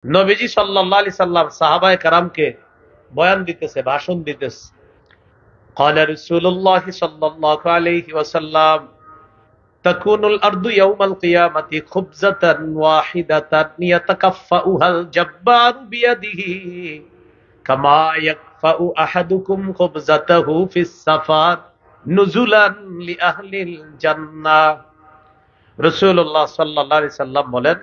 নবীজি সাল্লাল্লাহু আলাইহি সাল্লাম সাহাবায়ে কেরামকে বয়ান দিতেছে, ভাষণ দিতেছে। قال رسول الله صلى الله عليه وسلم تكون الأرض يوم القيامة خبزة واحدة يتكفأها الجبار بيده كما يكفأ أحدكم خبزته في السفر نزلا لأهل الجنة। রাসূলুল্লাহ সাল্লাল্লাহু আলাইহি সাল্লাম বলেন,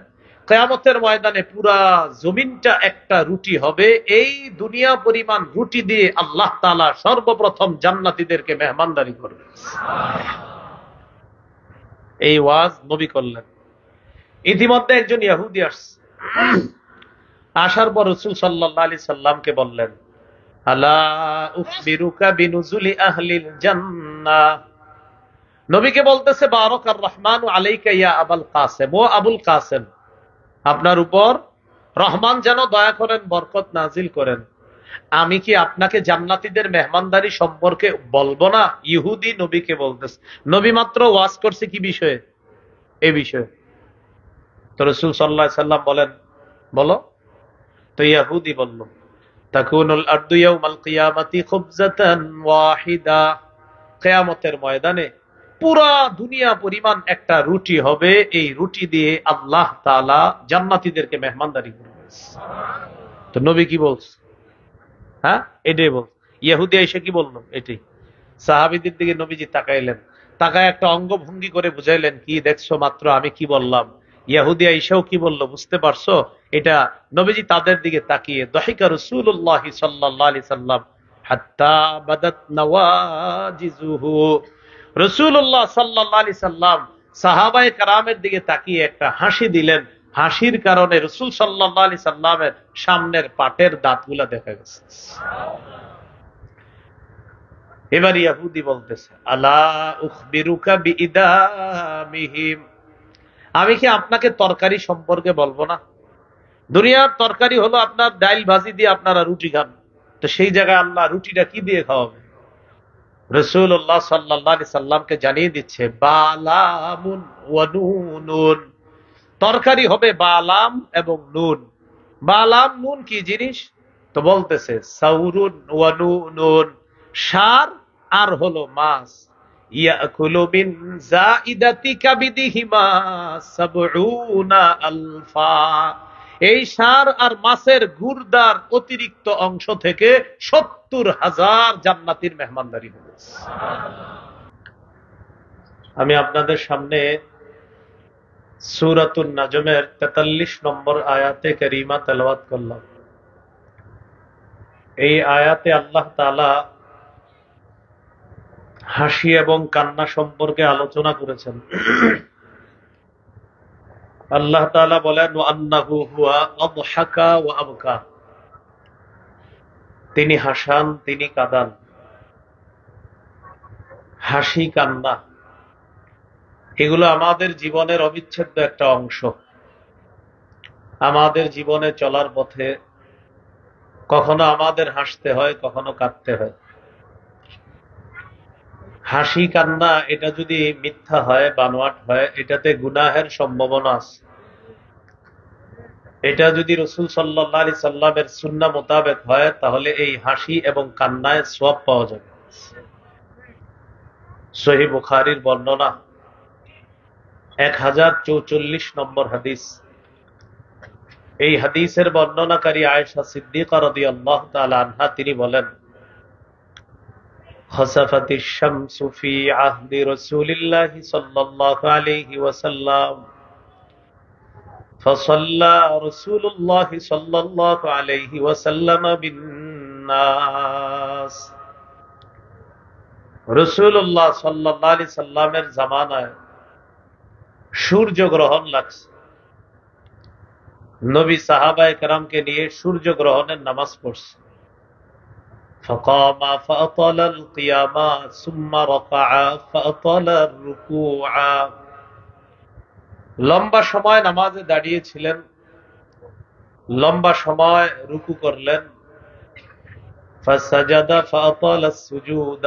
কিয়ামতের ময়দানে পুরা জমিনটা একটা রুটি হবে। এই দুনিয়া পরিমাণ রুটি দিয়ে আল্লাহ তাআলা সর্বপ্রথম জান্নাতীদেরকে মেহমানদারি করবে। এই ওয়াজ নবী করলেন। ইতিমধ্যে একজন ইহুদি আসছে। আসার পর রাসূল সাল্লাল্লাহু আলাইহি সাল্লামকে বললেন, আলা উখবিরুকা বিনুজুলি আহলিল জান্নাহ। নবীকে বলতেছে, বারাকার রহমানু আলাইকা ইয়া আবুল কাসেম, ও আবুল কাসেম, আপনার উপর রহমান যেন দয়া করেন, বরকত নাজিল করেন। আমি কি আপনাকে জান্নাতীদের মেহমানদারি সম্পর্কে বলবো না? ইহুদি নবীকে বলতেছে। নবী মাত্র ওয়াজ করছে কি বিষয়ে? এই বিষয়ে। তো রাসূল সাল্লাল্লাহু আলাইহি সাল্লাম বলেন, বলো। তো ইহুদি বলল, তাকুনুল আরদু ইয়াউমাল কিয়ামাতি খুবজাতান ওয়াহিদা। কিয়ামতের ময়দানে পুরা দুনিয়া পরিমাণ একটা রুটি হবে। এই রুটি দিয়ে আল্লাহ তাআলা জান্নাতীদেরকে মেহমানদারি করবে। তো নবী কি বলছে? হ্যাঁ, এটাই বল। ইহুদি এসে কি বললো? এটাই। সাহাবীদের দিকে নবীজি তাকাইলেন, তাকায় একটা অঙ্গভঙ্গি করে বুঝাইলেন, কি দেখছো মাত্র আমি কি বললাম? ইহুদি এসেও কি বললো বুঝতে পারছো? এটা নবীজি তাদের দিকে তাকিয়ে, দহিকা রাসূলুল্লাহ সাল্লাল্লাহু আলাইহি সাল্লাম হাত্তা বাদাত নওয়াজিজুহু। রাসূলুল্লাহ সাল্লাল্লাহু আলাইহি সাল্লাম সাহাবায়ে কেরামের দিকে তাকিয়ে একটা হাসি দিলেন। হাসির কারণে রাসূল সাল্লাল্লাহু আলাইহি সাল্লামের সামনের পাটের দাঁতগুলা দেখা গেছে। এবার ইহুদি বলতেছে, আলা উখবিরুকা বিইদামিহিম, আমি কি আপনাকে তরকারি সম্পর্কে বলবো না? দুনিয়ার তরকারি হলো আপনার ডাল ভাজি দিয়ে আপনারা রুটি খান। তো সেই জায়গায় আল্লাহ রুটিটা কি দিয়ে খাওয়াবে? রাসূলুল্লাহ সাল্লাল্লাহু আলাইহি সাল্লামকে জানিয়ে দিচ্ছে, বালামুন ওয়া নুনুন, তরকারি হবে বালাম এবং নুন। বালাম নুন কি জিনিস? তো বলতেছে, সাউরুন ওয়া নুনুন, সার আর হলো মাছ। ইয়াকুলু মিন যাইদাতি কাবিদিহিমা সাবউনা আলফা, এই সার আর মাছের গুর্দার অতিরিক্ত অংশ থেকে ৭০,০০০ জান্নাতীর মেহমানদারি হবে। আমি আপনাদের সামনে সূরাতুন নাজমের ৪৩ নম্বর আয়াতে কারিমা তেলাওয়াত করলাম। এই আয়াতে আল্লাহ তাআলা হাসি এবং কান্না সম্পর্কে আলোচনা করেছেন। আল্লাহ তাআলা বলেন, আন্নাহু হুয়া আযহাকা ওয়া আবকা, তিনি হাসান, তিনি কাঁদান। হাসি কান্না এগুলো আমাদের জীবনের অবিচ্ছেদ্য একটা অংশ। আমাদের জীবনে চলার পথে কখনো আমাদের হাসতে হয়, কখনো কাঁদতে হয়। হাসি কান্না এটা যদি মিথ্যা হয়, বানোয়াট হয়, এটাতে গুনাহের সম্ভাবনা আছে। এটা যদি রাসূল সাল্লাল্লাহু আলাইহি সাল্লামের সুন্নাহ মোতাবেক হয়, তাহলে এই হাসি এবং কান্নায় সওয়াব পাওয়া যাবে। সহিহ বুখারীর বর্ণনা 1044 নম্বর হাদিস। এই হাদিসের বর্ণনাকারী আয়েশা সিদ্দিকা রাদিয়াল্লাহু তাআলা আনহা, তিনি বলেন, খাসাফাতিশ শামসু ফি আহদি রাসূলিল্লাহি সাল্লাল্লাহু আলাইহি ওয়াসাল্লাম ফাসাল্লা রাসূলুল্লাহি সাল্লাল্লাহু আলাইহি ওয়াসাল্লাম বিন-নাস। রাসূলুল্লাহ সাল্লাল্লাহু আলাইহি সাল্লামের জামানায় সূর্যগ্রহণ লাগছে। নবী সাহাবায়ে কেরামকে নিয়ে সূর্যগ্রহণের নামাজ পড়ছে। فقام فأطال القيام ثم ركع فأطال الركوع, লম্বা সময় নামাজে দাঁড়িয়েছিলেন, লম্বা সময় রুকু করলেন। فسجد فأطال السجود,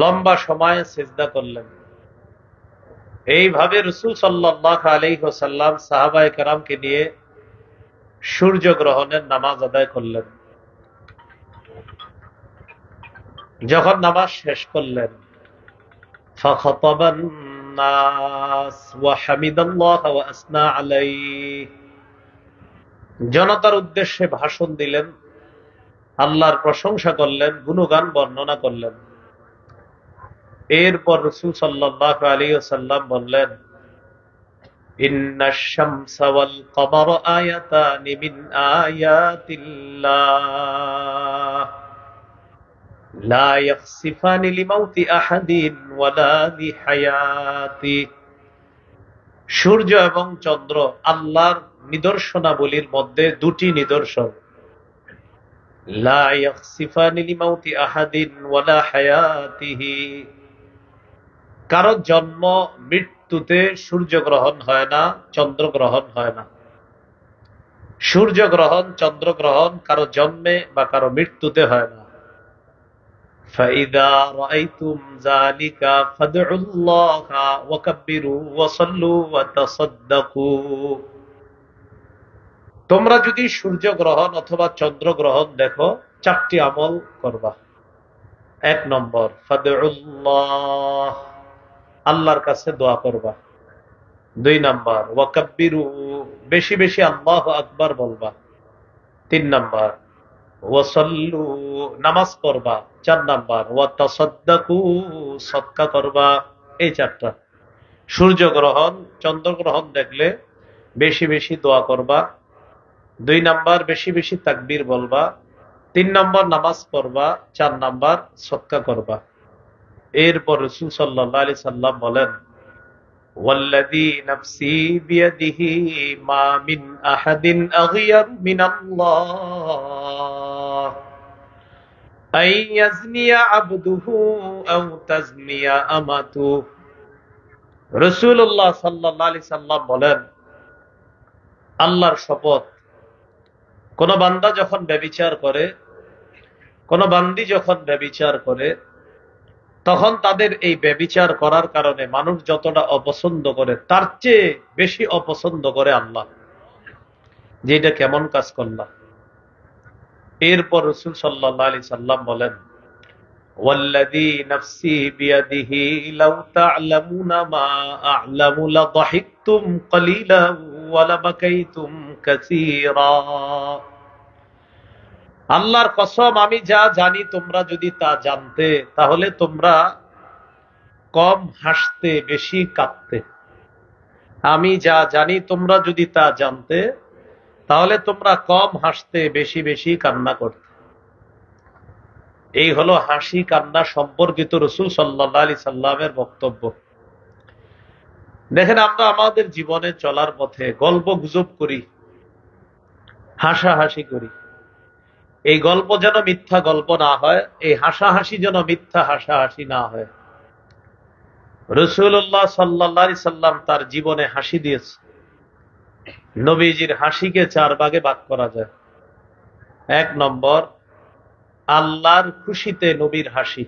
লম্বা সময় সিজদা করলেন। এইভাবে রাসূল সাল্লাল্লাহু আলাইহি ওয়াসাল্লাম সাহাবায়ে কেরামকে নিয়ে সূর্য গ্রহণের নামাজ আদায় করলেন। যখন নামাজ শেষ করলেন, ফাখাতাবান নাস ওয়া হামিদাল্লাহ ওয়া আসনা আলাইহি, জনতার উদ্দেশ্যে ভাষণ দিলেন, আল্লাহর প্রশংসা করলেন, গুণগান বর্ণনা করলেন। এরপর রাসূল সাল্লাল্লাহু আলাইহি ওয়াসাল্লাম বললেন, ইন্নাশ শামসা ওয়াল কমারা আয়াতানি মিন আয়াতিল্লাহ লা ইয়াখসিফানি লিমাউতি আহাদিন ওয়ালা লিহায়াতি। সূর্য এবং চন্দ্র আল্লাহর নিদর্শনাবলীর মধ্যে দুটি নিদর্শন। লা ইয়াখসিফানি লিমাউতি আহাদিন ওয়ালা হায়াতিহি, কারো জন্ম মৃত্যুতে সূর্যগ্রহণ হয় না, চন্দ্রগ্রহণ হয় না। সূর্যগ্রহণ চন্দ্রগ্রহণ কারো জন্মে বা কারো মৃত্যুতে হয় না। فَإِذَا رَأَيْتُمْ ذَلِكَ فَادْعُوا اللَّهَ وَكَبِّرُوا وَصَلُّوا وَتَصَدَّقُوا। তোমরা যদি সূর্যগ্রহণ অথবা চন্দ্রগ্রহণ দেখো, চারটি আমল করবা। 1 নম্বর, ফাদউল্লাহ, আল্লাহর কাছে দোয়া করবা। 2 নম্বর, ওয়াকাব্বিরু, বেশি বেশি আল্লাহু আকবার বলবা। 3 নম্বর, ওয়াসাল্লু, নামাজ পড়বা। 4 নম্বর, ওয়াতাসাদ্দাকু, সদকা করবা। এই চারটা। সূর্যগ্রহণ চন্দ্রগ্রহণ দেখলে বেশি বেশি দোয়া করবা। 2 নম্বর, বেশি বেশি তাকবীর বলবা। 3 নম্বর, নামাজ পড়বা। 4 নম্বর, সদকা করবা। এরপর রাসূল সাল্লাল্লাহু আলাইহি সাল্লাম বলেন, ওয়াল্লাযী নাফসি বিয়াদিহি মা মিন আহাদিন আগয়ার মিনাল্লাহ আন ইয়াজনিয়া আবদুহু আও তাজনিয়া আমাতুহু। রাসূলুল্লাহ সাল্লাল্লাহু আলাইহি সাল্লাম বলেন, আল্লাহর শপথ, কোন বান্দা যখন ব্যভিচার করে, কোন বান্দি যখন ব্যভিচার করে, তখন তাদের এই ব্যভিচার করার কারণে মানুষ যতটা অপছন্দ করে তার চেয়ে বেশি অপছন্দ করে আল্লাহ, যে এটা কেমন কাজ করলাম। এরপর রাসূল সাল্লাল্লাহু আলাইহি সাল্লাম বলেন, ওয়াল্লাযী নাফসি বিয়াদিহি লাউ তা'লামুনা মা আ'লামু লাযাহিকতুম ক্বালিলান ওয়া লাবাকাইতুম কাসীরা। আল্লাহর কসম, আমি যা জানি তোমরা যদি তা জানতে, তাহলে তোমরা কম হাসতে বেশি কাঁদতে। আমি যা জানি তোমরা যদি তা জানতে, তাহলে তোমরা কম হাসতে বেশি বেশি কান্না করতে। এই হলো হাসি কান্না সম্পর্কিত রাসূল সাল্লাল্লাহু আলাইহি সাল্লামের বক্তব্য। দেখেন, আমরা আমাদের জীবনে চলার পথে গল্প গুজব করি, হাসাহাসি করি। এই গল্প যেন মিথ্যা গল্প না হয়, এই হাসাহাসি যেন মিথ্যা হাসাহাসি না হয়। রাসূলুল্লাহ সাল্লাল্লাহু আলাইহি সাল্লাম তার জীবনে হাসি দিয়েছে। নবীজির হাসিকে 4 ভাগে ভাগ করা যায়। 1 নম্বর, আল্লাহর খুশিতে নবীর হাসি।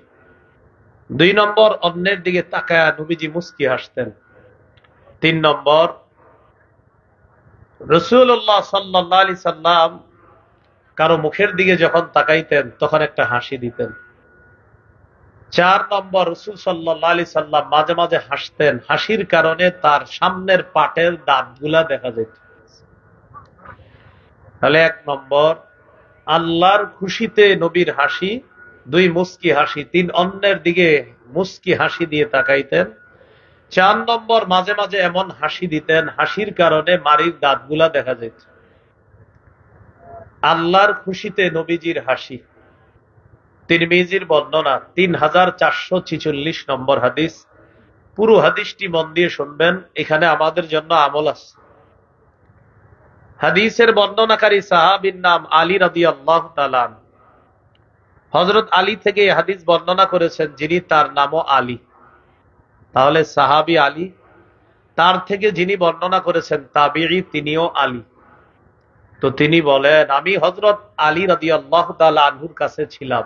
2 নম্বর, অন্যের দিকে তাকায়া নবীজি মুস্কি হাসতেন। 3 নম্বর, রাসূলুল্লাহ সাল্লাল্লাহু আলাইহি সাল্লাম কারো মুখের দিকে যখন তাকাইতেন তখন একটা হাসি দিতেন। 4 নম্বর, রাসূল সাল্লাল্লাহু আলাইহি সাল্লাম মাঝে মাঝে হাসতেন, হাসির কারণে তার সামনের পাটের দাঁতগুলা দেখা যেত। তাহলে 1 নম্বর, আল্লাহর খুশিতে নবীর হাসি। 2, মুস্কি হাসি। 3, অন্যের দিকে মুস্কি হাসি দিয়ে তাকাইতেন। 4 নম্বর, মাঝে মাঝে এমন হাসি দিতেন, হাসির কারণে মাড়ির দাঁতগুলা দেখা যেত। আল্লাহর খুশিতে নবীজির হাসি। তিরমিজির বর্ণনা, 3446 নম্বর হাদিস। পুরো হাদিসটি মন দিয়ে শুনবেন, এখানে আমাদের জন্য আমল আছে। হাদিসের বর্ণনাকারী সাহাবীর নাম আলী রাদিয়াল্লাহু তাআলা। হযরত আলী থেকে এই হাদিস বর্ণনা করেছেন যিনি, তার নামও আলী। তাহলে সাহাবী আলী, তার থেকে যিনি বর্ণনা করেছেন তাবিঈ, তিনিও আলী। তো তিনি বলেন, আমি হযরত আলী রাদিয়াল্লাহু তাআলা আনহুর কাছে ছিলাম।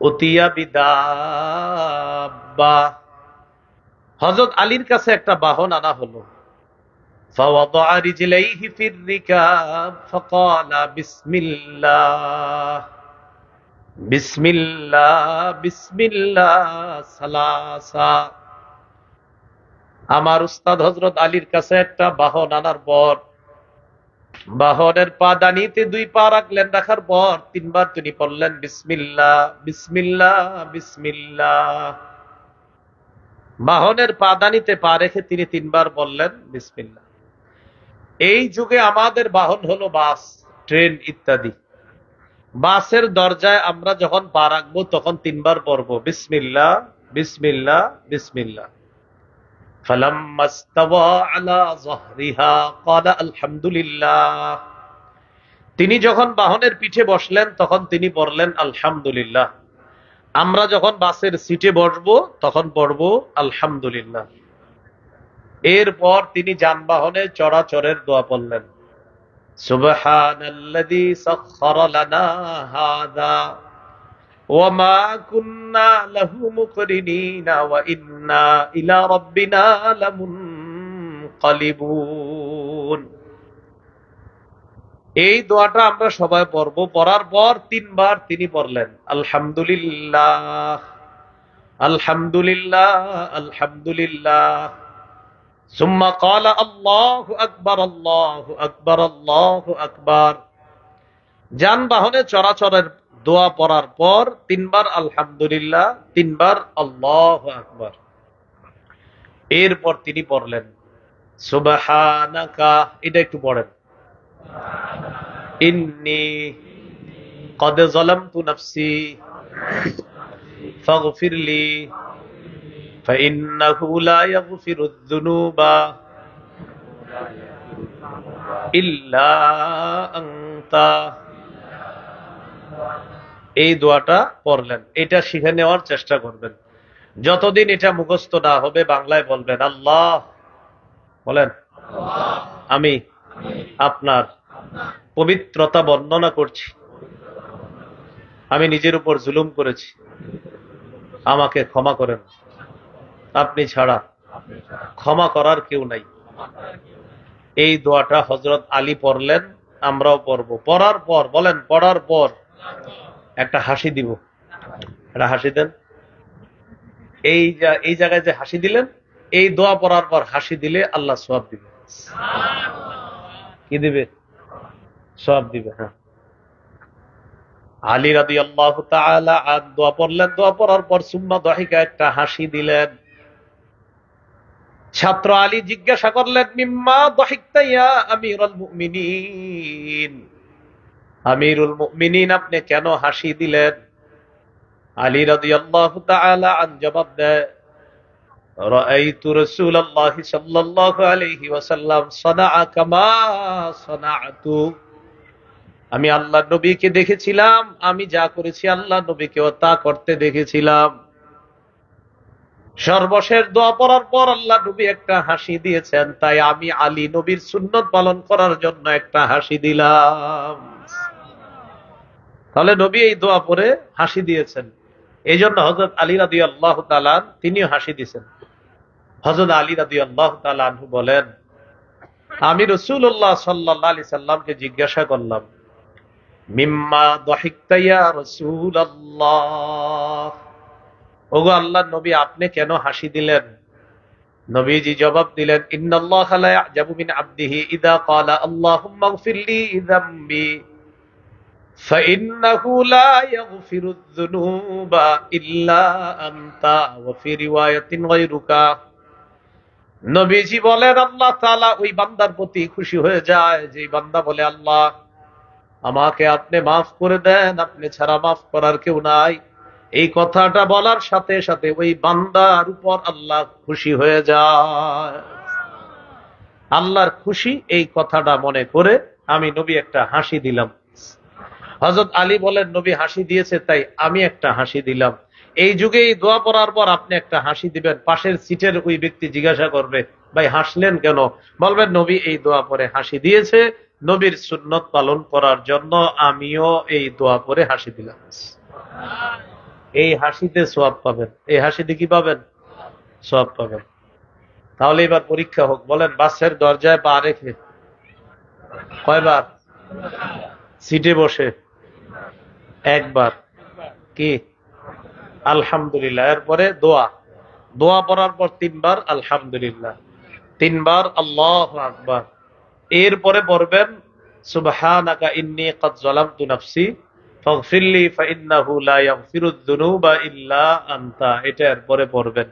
উতিয়া বিদাব্বা, হযরত আলীর কাছে একটা বাহন আনা হলো। فوضع رجليه في الركاب فقال بسم الله بسم الله بسم الله সালাসা। আমার উস্তাদ হযরত আলীর কাছে একটা বাহন আনার পর বাহনের পা দানিতে 2 পা রাখলেন, রাখার পর 3 বার তিনি পড়লেন বিসমিল্লাহ বিসমিল্লাহ বিসমিল্লাহ। বাহনের পা দানিতে পা রেখে তিনি 3 বার বললেন বিসমিল্লাহ। এই যুগে আমাদের বাহন হলো বাস, ট্রেন ইত্যাদি। বাসের দরজায় আমরা যখন পা রাখবো তখন 3 বার পড়বো বিসমিল্লাহ বিসমিল্লাহ বিসমিল্লাহ। فلما استوى على ظهرها قال الحمد لله। তিনি যখন বাহনের পিঠে বসলেন তখন তিনি পড়লেন আলহামদুলিল্লাহ। আমরা যখন বাসের সিটে বসবো তখন পড়বো আলহামদুলিল্লাহ। এরপর তিনি যানবাহনে চড়াচড়ের দোয়া পড়লেন, সুবহানাল্লাযী সাখখারা লানা হাযা ওয়া মা কুন্না লাহু মুকরিনিনা ওয়া ইন্না ইলা রাব্বিনা লামুনকালিবুন। এই দোয়াটা আমরা সবাই পড়ব। পড়ার পর 3 বার তিনি পড়লেন আলহামদুলিল্লাহ আলহামদুলিল্লাহ আলহামদুলিল্লাহ। সুম্মা ক্বালা আল্লাহু আকবার আল্লাহু আকবার আল্লাহু আকবার। যানবাহনে চলাচলের দোয়া পড়ার পর 3 বার আলহামদুলিল্লাহ, 3 বার আল্লাহু আকবার। এরপর তিনি পড়লেন সুবহানাকা। এটা একটু পড়েন, ইন্নী ক্বাদ যালামতু নাফসি ফাগফিরলি فإنه لا يغفر الذنوب إلا أنت। এই দোয়াটা পড়লেন। এটা শিখে নেওয়ার চেষ্টা করবেন। যতদিন এটা মুখস্থ না হবে বাংলায় বলবেন, আল্লাহ বলেন আমি আপনার পবিত্রতা বর্ণনা করছি, আমি নিজের উপর জুলুম করেছি, আমাকে ক্ষমা করেন, আপনি ছাড়া ক্ষমা করার কেউ নাই। এই দোয়াটা হযরত আলী পড়লেন, আমরাও পড়ব। পড়ার পর বলেন, পড়ার পর একটা হাসি দিব। একটা হাসি দেন। এই জায়গায় যে হাসি দিলেন, এই দোয়া পড়ার পর হাসি দিলে আল্লাহ সওয়াব দিবে। কি দিবে? সওয়াব দিবে। হ্যাঁ, আলী রাদিয়াল্লাহু তাআলা দোয়া পড়লেন। দোয়া পড়ার পর সুম্মা দাহিকা, একটা হাসি দিলেন। ছাত্র আলী জিজ্ঞাসা করলেন, মিম্মা দাহিকতা ইয়া আমিরুল মুমিনিন। আমিরুল মুমিনিন, আপনি কেন হাসি দিলেন? আলী রাদিয়াল্লাহু তাআলা আন জবাব দেয়, রাআইতু রাসূলুল্লাহ সাল্লাল্লাহু আলাইহি ওয়াসাল্লাম সানাআ কামা সানাআতু। আমি আল্লাহর নবীকে দেখেছিলাম, আমি যা করেছি আল্লাহর নবীকেও তা করতে দেখেছিলাম। সর্বশেষ দোয়া পড়ার পর আল্লাহ নবী একটা হাসি দিয়েছেন, তাই আমি আলী নবীর সুন্নত পালন করার জন্য একটা হাসি দিলাম। তাহলে নবী এই দোয়া পড়ে হাসি দিয়েছেন। এই জন্য হযরত আলী রাদিয়াল্লাহু তাআলা তিনিও হাসি দিয়েছেন। হযরত আলী রাদিয়াল্লাহু তাআলা আনহু বলেন, আমি রাসূলুল্লাহ সাল্লাল্লাহু আলাইহি সাল্লামকে জিজ্ঞাসা করলাম, মিম্মা দাহিকতা ইয়া রাসূলুল্লাহ, ওগো আল্লাহর নবী আপনি কেন হাসি দিলেন? নবীজি জবাব দিলেন, ইন্নাল্লাহা লা ইয়াজাবু মিন আবদিহি ইযা ক্বালা আল্লাহুম্মা ইগফিরলি যামবি ফাইন্নাহু লা ইয়াগফিরুয যুনুবা ইল্লা আনতা ওয়া ফি রিওয়ায়াতিন গায়রুকা। নবীজি বলেন, আল্লাহ তাআলা ওই বান্দার প্রতি খুশি হয়ে যায় যে বান্দা বলে, আল্লাহ আমাকে আপনি মাফ করে দেন, আপনি ছাড়া মাফ করার কেউ নাই। এই কথাটা বলার সাথে সাথে ওই বান্দার উপর আল্লাহ খুশি হয়ে যায়। আল্লাহর খুশি এই কথাটা মনে করে আমি নবী একটা হাসি দিলাম। হযরত আলী বলেন, নবী হাসি দিয়েছে তাই আমি একটা হাসি দিলাম। এই যুগে এই দোয়া পড়ার পর আপনি একটা হাসি দিবেন। পাশের সিটের ওই ব্যক্তি জিজ্ঞাসা করবে, ভাই হাসলেন কেন? বলবেন, নবী এই দোয়া পড়ে হাসি দিয়েছে, নবীর সুন্নত পালন করার জন্য আমিও এই দোয়া পড়ে হাসি দিলাম। এই হাসিতে সওয়াব পাবেন। এই হাসিতে কি পাবেন? সওয়াব পাবেন। তাহলে এবার পরীক্ষা হোক। বলেন, বাসের দরজায় পা রেখে কয়বার? সিটে বসে একবার। কি? আলহামদুলিল্লাহ। এরপরে দোয়া, দোয়া পড়ার পর 3 বার আলহামদুলিল্লাহ, 3 বার আল্লাহু আকবার। এরপরে পড়বেন সুবহানাকা ইন্নী ক্বাদ যালামতু নাফসি ফাগফিরলি ফাইন্নাহু লা ইয়াগফিরুয যুনুবা ইল্লা আনতা। এটা এরপরে পড়বেন।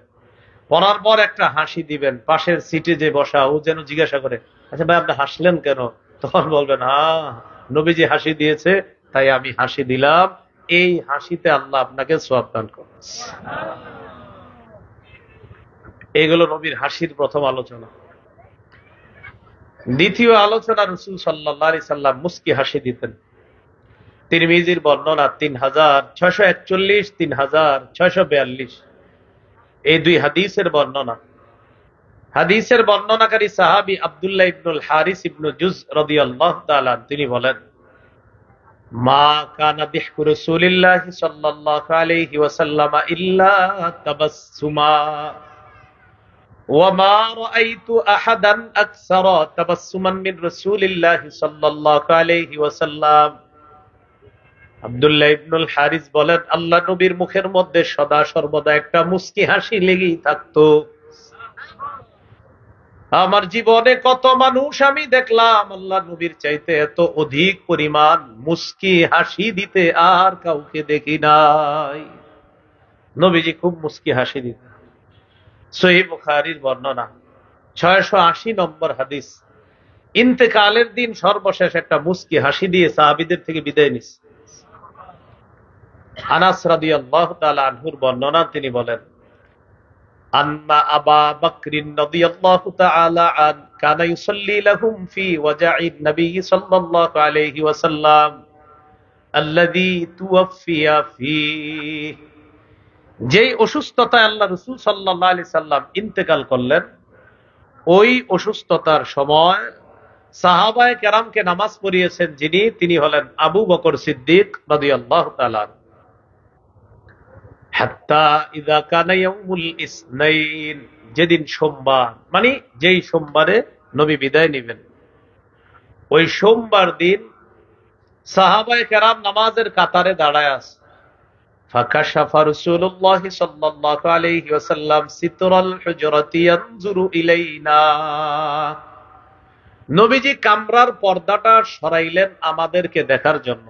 পড়ার পর একটা হাসি দিবেন। পাশের সিটে যে বসা, ও যেন জিজ্ঞাসা করে, আচ্ছা ভাই আপনি হাসলেন কেন? তখন বলবেন, হ্যাঁ নবীজি হাসি দিয়েছে তাই আমি হাসি দিলাম। এই হাসিতে আল্লাহ আপনাকে সওয়াব দান করুন। এগুলো নবীর হাসির প্রথম আলোচনা। দ্বিতীয় আলোচনা, রাসূল সাল্লাল্লাহু আলাইহি সাল্লাম মুস্কি হাসি দিতেন। তিরমিজির বর্ণনা 3641, 3642, এই 2 হাদিসের বর্ণনা। হাদিসের বর্ণনাকারী সাহাবী আব্দুল্লাহ ইবনুল হারিস ইবনু জুজ রাদিয়াল্লাহু তাআলা তিনি বলেন, মা কানা দিহকু রাসূলিল্লাহি সাল্লাল্লাহু আলাইহি ওয়াসাল্লাম ইল্লা তাবাসসুমা ওয়া মা রাআইতু আহাদান আকসারা তাবাসসুমান মিন রাসূলিল্লাহি সাল্লাল্লাহু আলাইহি ওয়াসাল্লাম। আব্দুল্লাহ ইবনুল হারিস বলেন, আল্লাহ নবীর মুখের মধ্যে সদা সর্বদা একটা মুস্কি হাসি লেগেই থাকতো। আমার জীবনে কত মানুষ আমি দেখলাম, আল্লাহ নবীর চাইতে এত অধিক পরিমাণ মুস্কি হাসি দিতে আর কাউকে দেখি নাই। নবীজি খুব মুস্কি হাসি দিতেন। সহিহ বুখারীর বর্ণনা 680 নম্বর হাদিস। ইন্তেকালের দিন সর্বশেষ একটা মুস্কি হাসি দিয়ে সাহাবীদের থেকে বিদায় নিস। আনাস রাদিয়াল্লাহু তাআলা আনহুর বর্ণনা, তিনি বলেন, আন্না আবা বকরিন রাদিয়াল্লাহু তাআলা আন কানা ইউসাল্লি লাহুম ফি ওয়াজাইন নবী সাল্লাল্লাহু আলাইহি ওয়াসাল্লাম আল্লাযী তুওয়াফিয়া ফীহি। যেই অসুস্থতায় আল্লাহ রাসূল সাল্লাল্লাহু আলাইহি সাল্লাম ইন্তেকাল করলেন, ওই অসুস্থতার সময় সাহাবায়ে কেরামকে নামাজ পড়িয়েছেন যিনি, তিনি হলেন আবু বকর সিদ্দিক রাদিয়াল্লাহু তাআলা। হাত্তা ইযা কানা ইয়াউমুল ইসনাইন, যেদিন সোমবার, মানে যেই সোমবারে নবী বিদায় নেবেন, ওই সোমবার দিন সাহাবায়ে কেরাম নামাজের কাতারে দাঁড়ায় আছে। ফাকাশাফা রাসূলুল্লাহ সাল্লাল্লাহু আলাইহি ওয়াসাল্লাম সিতরাল হুজরাতি ইয়ানজুরু ইলাইনা। নবীজি কামরার পর্দাটা সরাইলেন আমাদেরকে দেখার জন্য।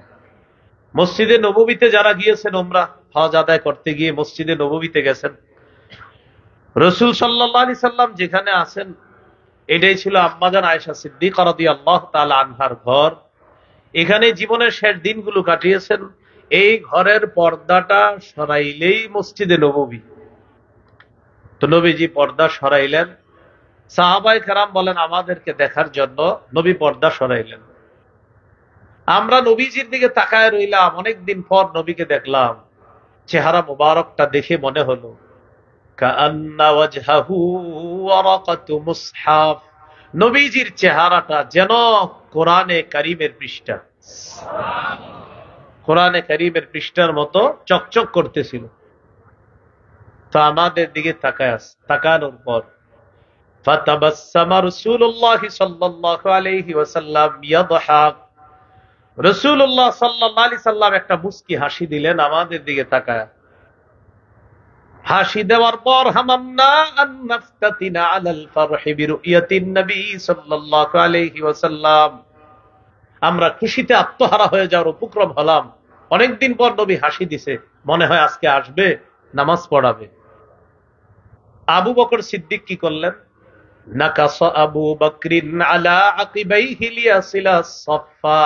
মসজিদে নববীতে যারা গিয়েছেন উমরা হজ আদায় করতে গিয়ে মসজিদে নববীতে গেছেন, রাসূল সাল্লাল্লাহু আলাইহি সাল্লাম যেখানে আছেন, এটাই ছিল আম্মাজান আয়েশা সিদ্দিকা রাদিয়াল্লাহু তাআলা আনহার ঘর। এখানে জীবনের শেষ দিনগুলো কাটিয়েছেন। এই ঘরের পর্দাটা সরাইলেই মসজিদে নববী। তো নবীজি পর্দা সরাইলেন। সাহাবায়ে কেরাম বলেন, আমাদেরকে দেখার জন্য নবী পর্দা সরাইলেন। আমরা নবীজির দিকে তাকায় রইলাম। অনেকদিন পর নবীকে দেখলাম। চেহারা মুবারকটা দেখে মনে হলো কাআন্না ওয়াজহাহু ওয়ারাকাতু মুসহাফ, নবীজির চেহারাটা যেন কোরআনে কারীমের পৃষ্ঠা, কোরআনে কারীমের পৃষ্ঠার মতো চকচক করতেছিল। তো আমাদের দিকে তাকানোর পর ফাতাবাসসামা রাসূলুল্লাহ সাল্লাল্লাহু আলাইহি ওয়াসাল্লাম ইয়াদহাক, রাসূলুল্লাহ সাল্লাল্লাহু আলাইহি সাল্লাম একটা মুস্কি হাসি দিলেন আমাদের দিকে তাকায়। হাসি দেওয়ার পর হামামনা আন নাফতাতিনা আলাল ফারহি বিরুয়াতিন নবী সাল্লাল্লাহু আলাইহি ওয়াসাল্লাম, আমরা খুশিতে আত্মহারা হয়ে যাওয়ার উপক্রম হলাম। অনেকদিন পর নবী হাসি দিছে, মনে হয় আজকে আসবে, নামাজ পড়াবে। আবু বকর সিদ্দিক কি করলেন? নাকাসা আবু বকরিন আলা আকিবাইহি লিয়াসিলা সাফফা।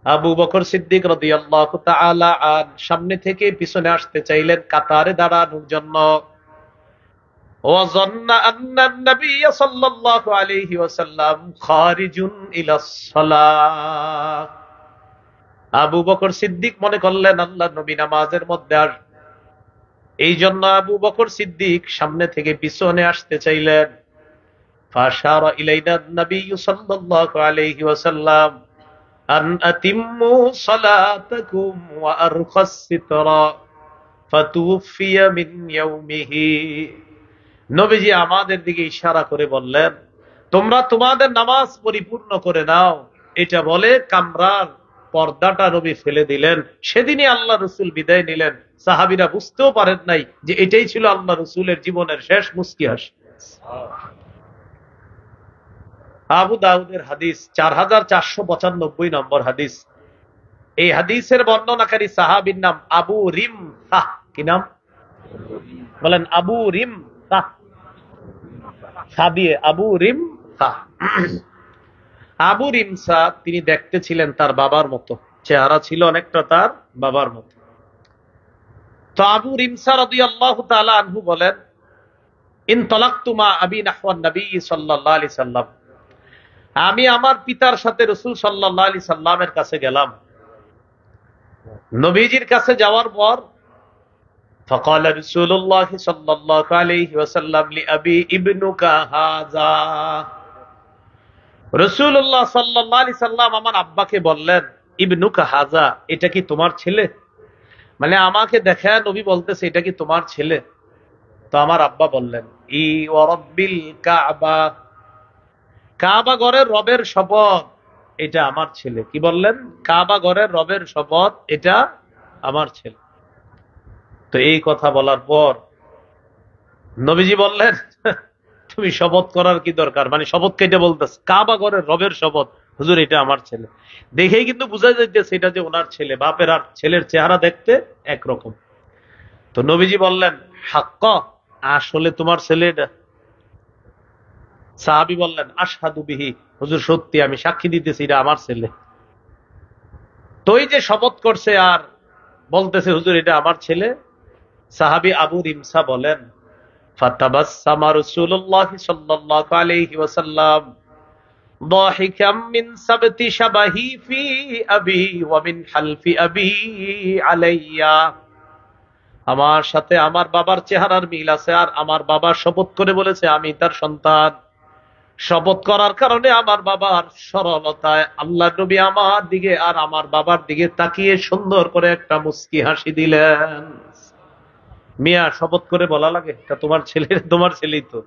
আবু বকর সিদ্দিক রাদিয়াল্লাহু তাআলা আন সামনে থেকে পিছনে আসতে চাইলেন কাতারে দাঁড়ানোর জন্য। ওয়াযান্না আন্না নবী সাল্লাল্লাহু আলাইহি ওয়াসাল্লাম খারিজুন ইলাস সালাহ। আবু বকর সিদ্দিক মনে করলেন আল্লাহ নবী নামাজের মধ্যে আর, এই জন্য আবু বকর সিদ্দিক সামনে থেকে পিছনে আসতে চাইলেন। ফাশারা ইলাইনা নবী সাল্লাল্লাহু আলাইহি ওয়াসাল্লাম আন আতিম্মু সালাতাকুম ওয়া আরখাস সিতরা ফাতুফিয়া মিন ইয়াউমিহি। নবীজি আমাদের দিকে ইশারা করে বললেন, তোমরা তোমাদের নামাজ পরিপূর্ণ করে নাও। এটা বলে কামরার পর্দাটা নবী ফেলে দিলেন। সেদিনই আল্লাহ রসুল বিদায় নিলেন। সাহাবীরা বুঝতেও পারেন নাই যে এটাই ছিল আল্লাহ রসুলের জীবনের শেষ মুস্কি হাসি। আবু দাউদের হাদিস 4495 নম্বর হাদিস। এই হাদিসের বর্ণনাকারী সাহাবীর নাম আবু রিমসাহ। কি নাম বলেন? আবু রিমসাহ। সাদিয়ে আবু রিমসাহ। আবু রিমসা তিনি দেখতে ছিলেন তার বাবার মতো, চেহারা ছিল অনেকটা তার বাবার মতো। তো আবু রিমসা রাদিয়াল্লাহু তাআলা আনহু বলেন, ইনতালাকতু মা আবি নাহওয়ান নবী সাল্লাল্লাহু আলাইহি সাল্লাম, আমি আমার পিতার সাথে রাসূল সাল্লাল্লাহু আলাইহি সাল্লামের কাছে গেলাম। নবীজির কাছে যাওয়ার পর فقال رسول الله صلى الله عليه وسلم لأبي ابنك هذا, রাসূলুল্লাহ সাল্লাল্লাহু আলাইহি সাল্লাম আমার আব্বাকে বললেন, ইবনুকা হাজা, এটা কি তোমার ছেলে? মানে আমাকে দেখে নবী বলতেছে এটা কি তোমার ছেলে? তো আমার আব্বা বললেন, ই ওয়া রাব্বিল কাবা, কাবা ঘরের রবের শপথ, এটা আমার ছেলে। কি বললেন? কাবা ঘরের রবের শপথ, এটা আমার ছেলে। তো এই কথা বলার পর নবীজি বললেন, তুমি শপথ করার কি দরকার? মানে শপথ কেটে বলতেছে, কাবা ঘরের রবের শপথ, হুজুর এটা আমার ছেলে। দেখেই কিন্তু বোঝা যাচ্ছে এটা যে ওনার ছেলে। বাপের আর ছেলের চেহারা দেখতে একরকম। তো নবীজি বললেন, হাক্ক, আসলে তোমার ছেলে এটা? সাহাবী বললেন, আশহাদু বিহি, হুজুর সত্যি, আমি সাক্ষী দিতেছি এটা আমার ছেলে। তো এই যে শপথ করছে আর বলতেছে হুজুর এটা আমার ছেলে, সাহাবী আবু রিমসা বলেন, ফাতাবাসসামা রাসূলুল্লাহ সাল্লাল্লাহু আলাইহি ওয়াসাল্লাম দাহিকাম মিন সাবতি শাবাহি ফি আবি ওয়া মিন হালফি আবি আলাইয়া, আমার সাথে আমার বাবার চেহারার মিল আছে, আর আমার বাবা শপথ করে বলেছে আমি তার সন্তান। শপথ করার কারণে আমার বাবার সরলতায় আল্লাহ নবী আমার দিকে আর আমার বাবার দিকে তাকিয়ে সুন্দর করে একটা মুস্কি হাসি দিলেন। মিয়া, শপথ করে বলা লাগে এটা তোমার ছেলে? তোমার ছেলেই তো।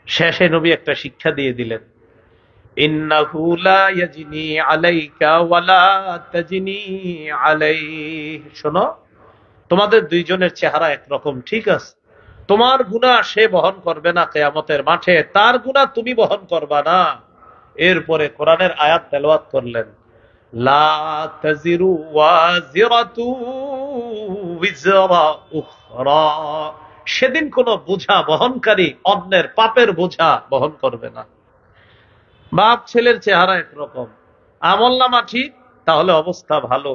শেষে নবী একটা শিক্ষা দিয়ে দিলেন, ইন্নাহু লা ইয়াজনি আলাইকা ওয়া লা তাজনি আলাইহি, শোনো, তোমাদের দুইজনের চেহারা একরকম, ঠিক আছে, তোমার গুনাহ সে বহন করবে না কিয়ামতের মাঠে, তার গুনাহ তুমি বহন করবা না। এরপরে কোরআনের আয়াত তেলাওয়াত করলেন, লা তাজিরু ওয়াজিরাতু উযরা উখরা, সেদিন কোন বোঝা বহনকারী অন্যের পাপের বোঝা বহন করবে না। বাপ ছেলের চেহারা একরকম, আমলনামা ঠিক তাহলে অবস্থা ভালো,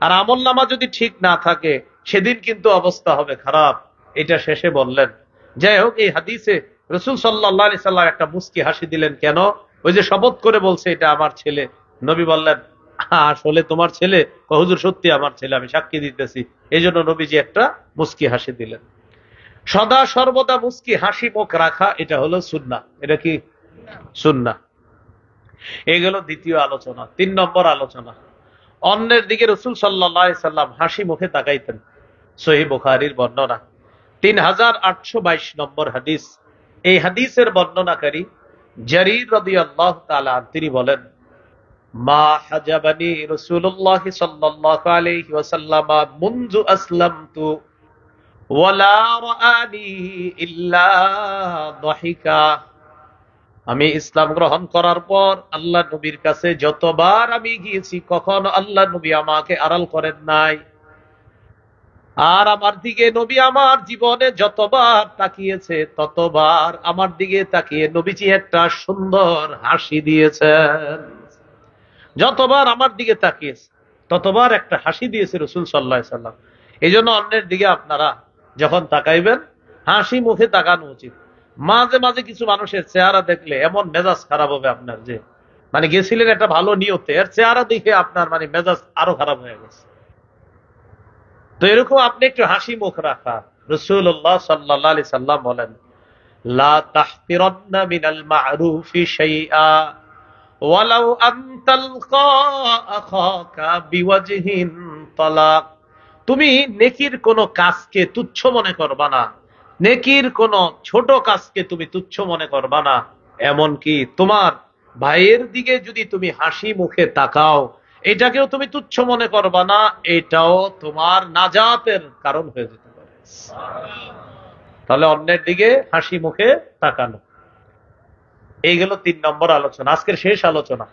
আর আমলনামা যদি ঠিক না থাকে সেদিন কিন্তু অবস্থা হবে খারাপ। এটা শেষে বললেন। যাই হোক, এই হাদিসে রাসূল সাল্লাল্লাহু আলাইহি সাল্লাম একটা মুস্কি হাসি দিলেন। কেন? ওই যে শপথ করে বলছে এটা আমার ছেলে। নবী বললেন, আসলে তোমার ছেলে? হুজুর সত্যি আমার ছেলে, আমি সাক্ষী দিতেছি। এই জন্য নবীজি একটা মুস্কি হাসি দিলেন। সদা সর্বদা মুস্কি হাসি মুখ রাখা, এটা হলো সুন্নাহ। এটা কি সুন্নাহ? এই গেল দ্বিতীয় আলোচনা। 3 নম্বর আলোচনা, অন্যের দিকে রাসূল সাল্লাল্লাহু আলাইহি সাল্লাম হাসি মুখে তাকাইতেন। সহিহ বুখারীর বর্ণনা 3822 নম্বর হাদিস। এই হাদিসের বর্ণনাকারী জারীর রাদিয়াল্লাহু তাআলা তিনি বলেন, মা হাজাবানি রাসূলুল্লাহ সাল্লাল্লাহু আলাইহি ওয়াসাল্লাম মুনযু আসলামতু ওয়ালা রাআনি ইল্লা দাহিকা, আমি ইসলাম গ্রহণ করার পর আল্লাহ নবীর কাছে যতবার আমি গিয়েছি কখনো আল্লাহ নবী আমাকে আড়াল করেন নাই, আর আমার দিকে নবী আমার জীবনে যতবার তাকিয়েছে ততবার আমার দিকে তাকিয়ে নবীজি একটা সুন্দর হাসি দিয়েছেন। যতবার আমার দিকে তাকিয়েছে ততবার একটা হাসি দিয়েছে রাসূল সাল্লাল্লাহু আলাইহি সাল্লাম। এই জন্য অন্যের দিকে আপনারা যখন তাকাইবেন হাসি মুখে তাকানো উচিত। মাঝে মাঝে কিছু মানুষের চেহারা দেখলে এমন মেজাজ খারাপ হবে আপনার, যে মানে গেছিলেন একটা ভালো নিয়তে, এর চেহারা দেখে আপনার মানে মেজাজ আরো খারাপ হয়ে গেছে। তো এরকম আপনি একটু হাসি মুখ রাখা। রাসূলুল্লাহ সাল্লাল্লাহু আলাইহি সাল্লাম বলেন, লা তাহতিরান্না মিনাল মা'রুফি শাইআ ওয়ালাউ আন তালকা আখাকা বিওয়াজহিন তালাক, তুমি নেকির কোন কাজকে তুচ্ছ মনে করবা না, নেকির কোন ছোট কাজকে তুমি তুচ্ছ মনে করবা না। এমনকি তোমার ভাইয়ের দিকে যদি তুমি হাসি মুখে তাকাও, এটাকেও তুমি তুচ্ছ মনে করবা না। এটাও তোমার নাজাতের কারণ হয়ে যেতে পারে। তাহলে অন্যের দিকে হাসি মুখে তাকানো, এই গেল 3 নম্বর আলোচনা, আজকের শেষ আলোচনা।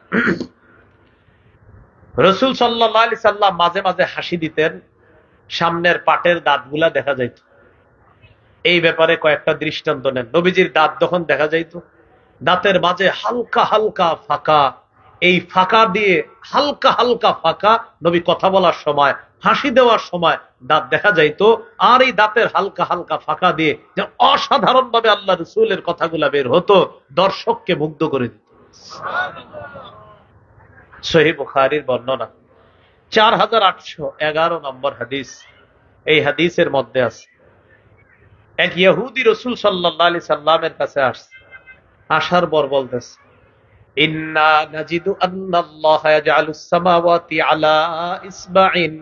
রসুল সাল্লাল্লাহু আলাইহি সাল্লাম মাঝে মাঝে হাসি দিতেন, সামনের পাটের দাঁতগুলা দেখা যাইত। এই ব্যাপারে কয়েকটা দৃষ্টান্ত নেন। নবীজির দাঁত যখন দেখা যাইত, দাঁতের মাঝে হালকা হালকা ফাঁকা, এই ফাঁকা দিয়ে হালকা হালকা ফাঁকা, নবী কথা বলার সময়, হাসি দেওয়ার সময় দাঁত দেখা যাইত। আর এই দাঁতের হালকা হালকা ফাঁকা দিয়ে যে অসাধারণ ভাবে আল্লাহ রসুলের কথাগুলা বের হতো, দর্শককে মুগ্ধ করে দিত। সহিহ বুখারীর বর্ণনা, 4811 নম্বর হাদিস। এই হাদিসের মধ্যে আছে, এক ইহুদি রাসূল সাল্লাল্লাহু আলাইহি সাল্লামের কাছে আসছে। আসার পর বলতেছে, ইন্না নাজিদু আন্নাল্লাহা ইয়াজআলুস সামাওয়াতি আলা ইসবাইন।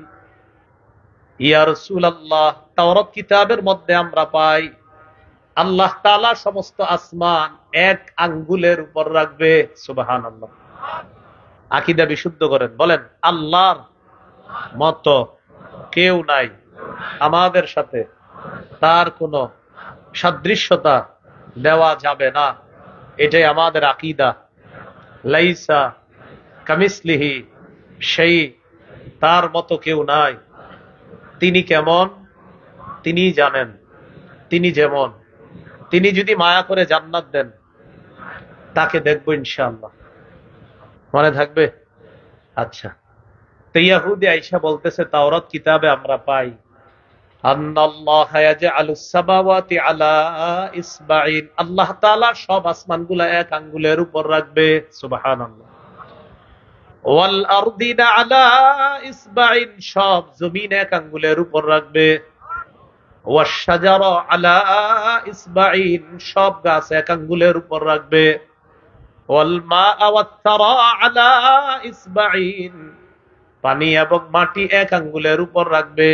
ইয়া রাসূলুল্লাহ, তাওরাত কিতাবের মধ্যে আমরা পাই আল্লাহ তাআলা সমস্ত আসমান এক আঙ্গুলের উপর রাখবে। সুবহানাল্লাহ। আকীদা বিশুদ্ধ করেন, বলেন আল্লাহর মতো কেউ নাই, আমাদের সাথে তার কোনো সাদৃশ্যতা দেওয়া যাবে না, এটাই আমাদের আকীদা। লাইসা কামিসলিহি সেই, তার মতো কেউ নাই। তিনি কেমন তিনি জানেন, তিনি যেমন। তিনি যদি মায়া করে জান্নাত দেন, তাকে দেখবো ইনশাআল্লাহ। মনে থাকবে? আচ্ছা, তো ইহুদি আয়েশা বলতেছে তাওরাত কিতাবে আমরা পাই আন্নাল্লাহা ইয়াজআলুস সামাওয়াতি আলা ইসবাইন, আল্লাহ তাআলা সব আসমানগুলো এক আঙ্গুলের উপর রাখবে। সুবহানাল্লাহ। ওয়াল আরদিনা আলা ইসবাইন, সব জমিন এক আঙ্গুলের উপর রাখবে। ওয়াশ শাজারা আলা ইসবাইন, সব গাছ এক আঙ্গুলের উপর রাখবে। ওয়াল মাআ ওয়াত তারা আলা ইসবাইন, পানি এবং মাটি এক আঙ্গুলের উপর রাখবে।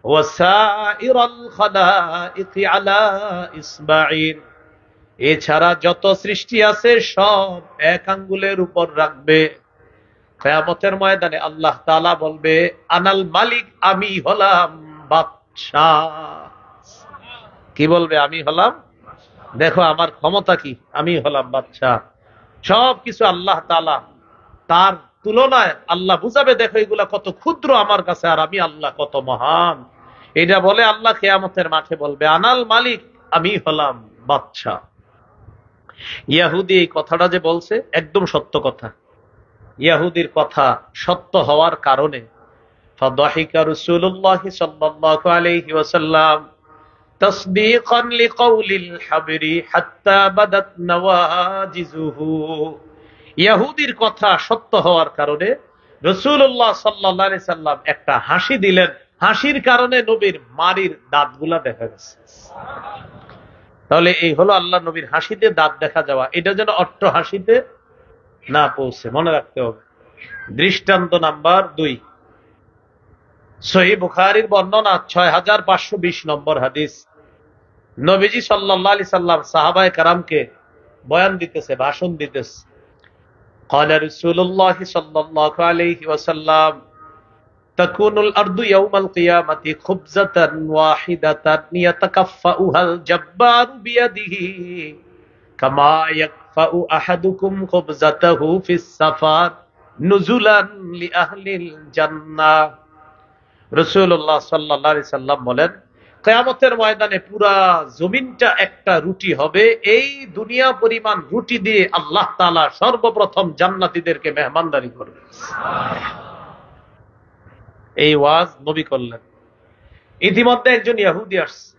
ওয়াসাইরাল খালাইকি আলা ইসবাইন, এছাড়া যত সৃষ্টি আছে সব এক আঙ্গুলের উপর রাখবে। কিয়ামতের ময়দানে আল্লাহ তাআলা বলবে, আনাল মালিক, আমি হলাম বাদশাহ। কি বলবে? আমি হলাম, দেখো আমার ক্ষমতা কি, আমি হলাম বাদশাহ। সবকিছু আল্লাহ তাআলা, তার তুলনায় আল্লাহ বুঝাবে, দেখো এগুলা কত ক্ষুদ্র আমার কাছে, আর আমি আল্লাহ কত মহান। এটা বলে আল্লাহ কিয়ামতের মাঠে বলবে, আনাল মালিক, আমি হলাম বাদশাহ। ইহুদি এই কথাটা যে বলছে একদম সত্য কথা। ইহুদির কথা সত্য হওয়ার কারণে ফাদাহিকা রাসূলুল্লাহ সাল্লাল্লাহু আলাইহি ওয়াসাল্লাম তাসদীকান লিকাউলিল হাবরি হাত্তা বাদাত নওয়াজিজুহু। ইহুদির কথা সত্য হওয়ার কারণে রাসূলুল্লাহ সাল্লাল্লাহু আলাইহি সাল্লাম একটা হাসি দিলেন, হাসির কারণে নবীর মারির দাঁতগুলা দেখা গেছে। তাহলে এই হলো আল্লাহ নবীর হাসিতে দাঁত দেখা যাওয়া, এটা যেন অট্ট হাসিতে না পৌঁছে, মনে রাখতে হবে। দৃষ্টান্ত নাম্বার 2, সহিহ বুখারীর বর্ণনা 6520 নম্বর হাদিস। নবীজি সাল্লাল্লাহু আলাইহি সাল্লাম সাহাবায়ে কেরামকে বয়ান দিতেছে, ভাষণ দিতেছে। قال رسول الله صلى الله عليه وسلم تكون الأرض يوم القيامة خبزة واحدة يتكفأها الجبار بيده كما يكفأ أحدكم خبزته في السفر نزلا لأهل الجنة। রাসূলুল্লাহ সাল্লাল্লাহু আলাইহি সাল্লাম বলেন, কিয়ামতের ময়দানে পুরা জমিনটা একটা রুটি হবে। এই দুনিয়া পরিমাণ রুটি দিয়ে আল্লাহ তাআলা সর্বপ্রথম জান্নাতীদেরকে মেহমানদারি করবে। এই ওয়াজ নবী করলেন। ইতিমধ্যে একজন ইহুদি আসছে।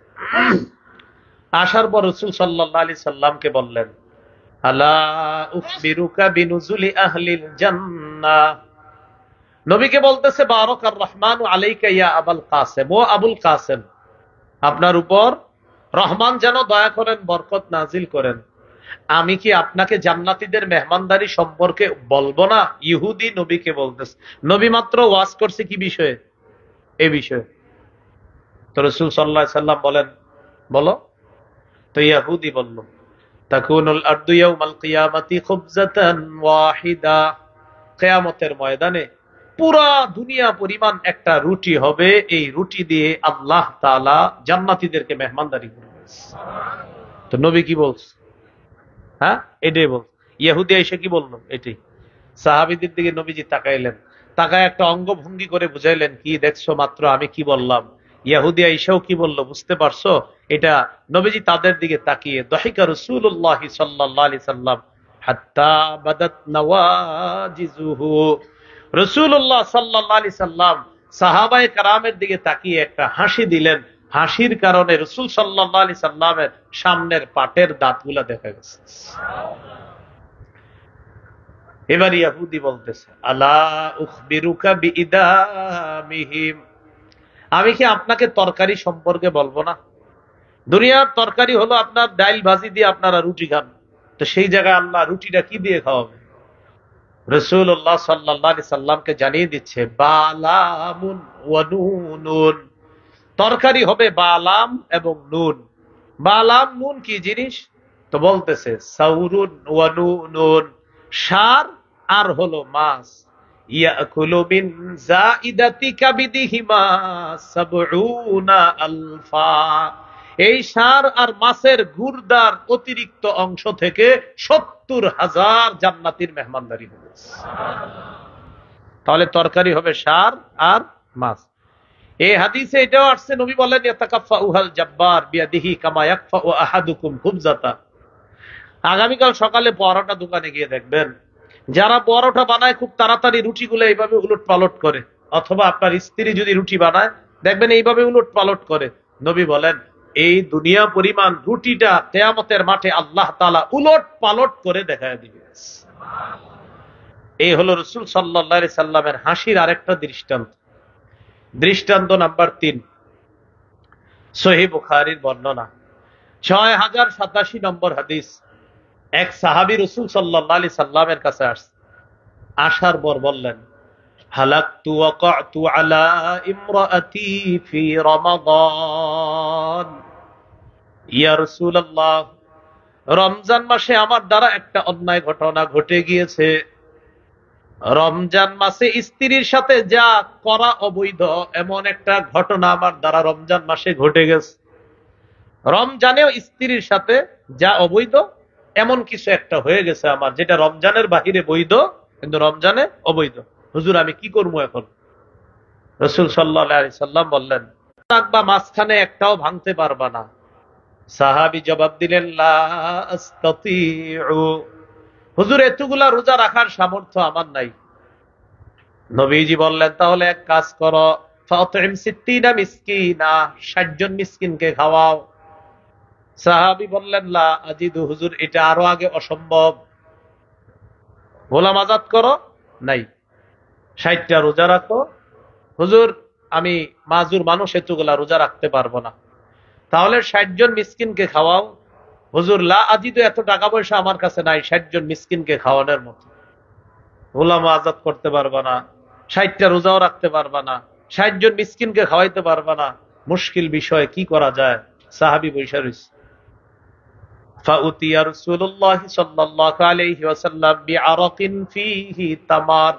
আসার পর রাসূল সাল্লাল্লাহু আলাইহি সাল্লামকে বললেন, আলা উখবিরুকা বিনুজুলি আহলিল জান্নাহ। নবীকে বলতেছে, বারাকার রহমানু আলাইকা ইয়া আবুল কাসেম, ও আবুল কাসেম, আপনার উপর রহমান যেন দয়া করেন, বরকত নাজিল করেন। আমি কি আপনাকে জান্নাতীদের মেহমানদারি সম্পর্কে বলবো না? ইহুদি নবীকে বলতেছে। নবী মাত্র ওয়াজ করছে কি বিষয়ে? এই বিষয়ে। তো রাসূল সাল্লাল্লাহু আলাইহি সাল্লাম বলেন, বলো। তো ইয়াহুদি বলল, তাকুনুল আরদু ইয়াউমাল কিয়ামাতি খুবজাতান ওয়াহিদা, কিয়ামতের ময়দানে পুরা দুনিয়া পরিমাণ একটা রুটি হবে, এই রুটি দিয়ে আল্লাহ তাআলা জান্নাতীদেরকে মেহমানদারি করবে। তো নবী কি বলছে? হ্যাঁ, এটাই বল। ইহুদি এসে কি বললো? এটাই। সাহাবীদের দিকে নবীজি তাকাইলেন, তাকায় একটা অঙ্গভঙ্গি করে বুঝাইলেন, কি দেখছো মাত্র আমি কি বললাম? ইহুদি এসেও কি বললো বুঝতে পারছো? এটা নবীজি তাদের দিকে তাকিয়ে, দহিকা রাসূলুল্লাহ সাল্লাল্লাহু আলাইহি সাল্লাম হাত্তা বাদাত নওয়াজিজুহু, রাসূলুল্লাহ সাল্লাল্লাহু আলাইহি সাল্লাম সাহাবায়ে কেরামের দিকে তাকিয়ে একটা হাসি দিলেন। হাসির কারণে রাসূল সাল্লাল্লাহু আলাইহি সাল্লামের সামনের পাটের দাঁতগুলা দেখা গেছে। এবার ইহুদি বলতেছে, আলা উখবিরুকা বিইদামিহিম, আমি কি আপনাকে তরকারি সম্পর্কে বলবো না? দুনিয়ার তরকারি হলো আপনার ডাল ভাজি দিয়ে আপনারা রুটি খান, তো সেই জায়গায় আল্লাহ রুটিটা কি দিয়ে খাওয়াবে? রাসূলুল্লাহ সাল্লাল্লাহু আলাইহি সাল্লামকে জানিয়ে দিচ্ছে, বালামুন ওয়া নুনুন, তরকারি হবে বালাম এবং নুন। বালাম নুন কি জিনিস? তো বলতেছে সাউরুন ওয়া নুনুন, সার আর হলো মাছ। ইয়াকুলু মিন যাইদাতি কাবিদিহিমা সাবউনা আলফা, এই সার আর মাছের গুর্দার অতিরিক্ত অংশ থেকে ৭০,০০০ জান্নাতীর মেহমানদারি হবে। তাহলে তরকারি হবে সার আর মাছ। এই হাদিসে এটাও আসছে, নবী বলেন ইয়াতাকাফাউহাল জাব্বার বিয়াদিহি কামা ইয়াকফাউ আহাদুকুম খুবজাতা, আগামীকাল সকালে পরোটা দোকানে গিয়ে দেখবেন যারা পরোটা বানায় খুব তাড়াতাড়ি রুটিগুলো এইভাবে উলট পালট করে, অথবা আপনার স্ত্রী যদি রুটি বানায় দেখবেন এইভাবে উলট পালট করে। নবী বলেন এই দুনিয়া পরিমাণ রুটিটা কিয়ামতের মাঠে আল্লাহ তাআলা উলট পালট করে দেখায় দিবে। এই হলো রাসূল সাল্লাল্লাহু আলাইহি সাল্লামের হাসির আরেকটা দৃষ্টান্ত। দৃষ্টান্ত নাম্বার ৩, সহিহ বুখারীর বর্ণনা ৬০৮৭ নম্বর হাদিস। এক সাহাবী রাসূল সাল্লাল্লাহু আলাইহি সাল্লামের কাছে আসছে, আসার পর বললেন, হালাকতু ওয়াকাতু আলা ইমরাআতি ফি রমাদান, ইয়া রাসূলুল্লাহ, রমজান মাসে আমার দ্বারা একটা অন্যায় ঘটনা ঘটে গিয়েছে। রমজান মাসে স্ত্রীর সাথে যা করা অবৈধ, এমন একটা ঘটনা আমার দ্বারা রমজান মাসে ঘটে গেছে। রমজানেও স্ত্রীর সাথে যা অবৈধ এমন কিছু একটা হয়ে গেছে আমার, যেটা রমজানের বাহিরে বৈধ কিন্তু রমজানে অবৈধ। হুজুর আমি কি করবো এখন? রাসূল সাল্লাল্লাহু আলাইহি সাল্লাম বললেন, রাখবা মাঝখানে একটাও ভাঙতে পারবা না। সাহাবী জবাব দিলেন, লা আস্তাতিউ, হুজুর এতগুলা রোজা রাখার সামর্থ্য আমার নাই। নবীজি বললেন, তাহলে এক কাজ করো, ফাতিম ৬০ মিসকিনা, ৬০ জন মিসকিনকে খাওয়াও। সাহাবী বললেন, লা আজিদু, হুজুর এটা আরো আগে অসম্ভব। গোলাম আজাদ করো, নাই। ৬০টা রোজা রাখো, হুজুর আমি মাজুর মানুষ, এতগুলা রোজা রাখতে পারবো না। তাহলে ৬০ জন মিসকিনকে খাওয়াও। হুজুর লা আজিদু, এত টাকা পয়সা আমার কাছে নাই ৬০ জন মিসকিনকে খাওয়ানোর মতো। গোলাম আজাদ করতে পারবা না, ৬০টা রোজাও রাখতে পারবা না, ৬০ জন মিসকিনকে খাওয়াইতে পারবা না, মুশকিল বিষয়, কি করা যায়? সাহাবী বৈশা রইছে। ফাউতিয়া রাসূলুল্লাহ সাল্লাল্লাহু আলাইহি ওয়াসাল্লাম বিআরাকিন ফীহি তামার,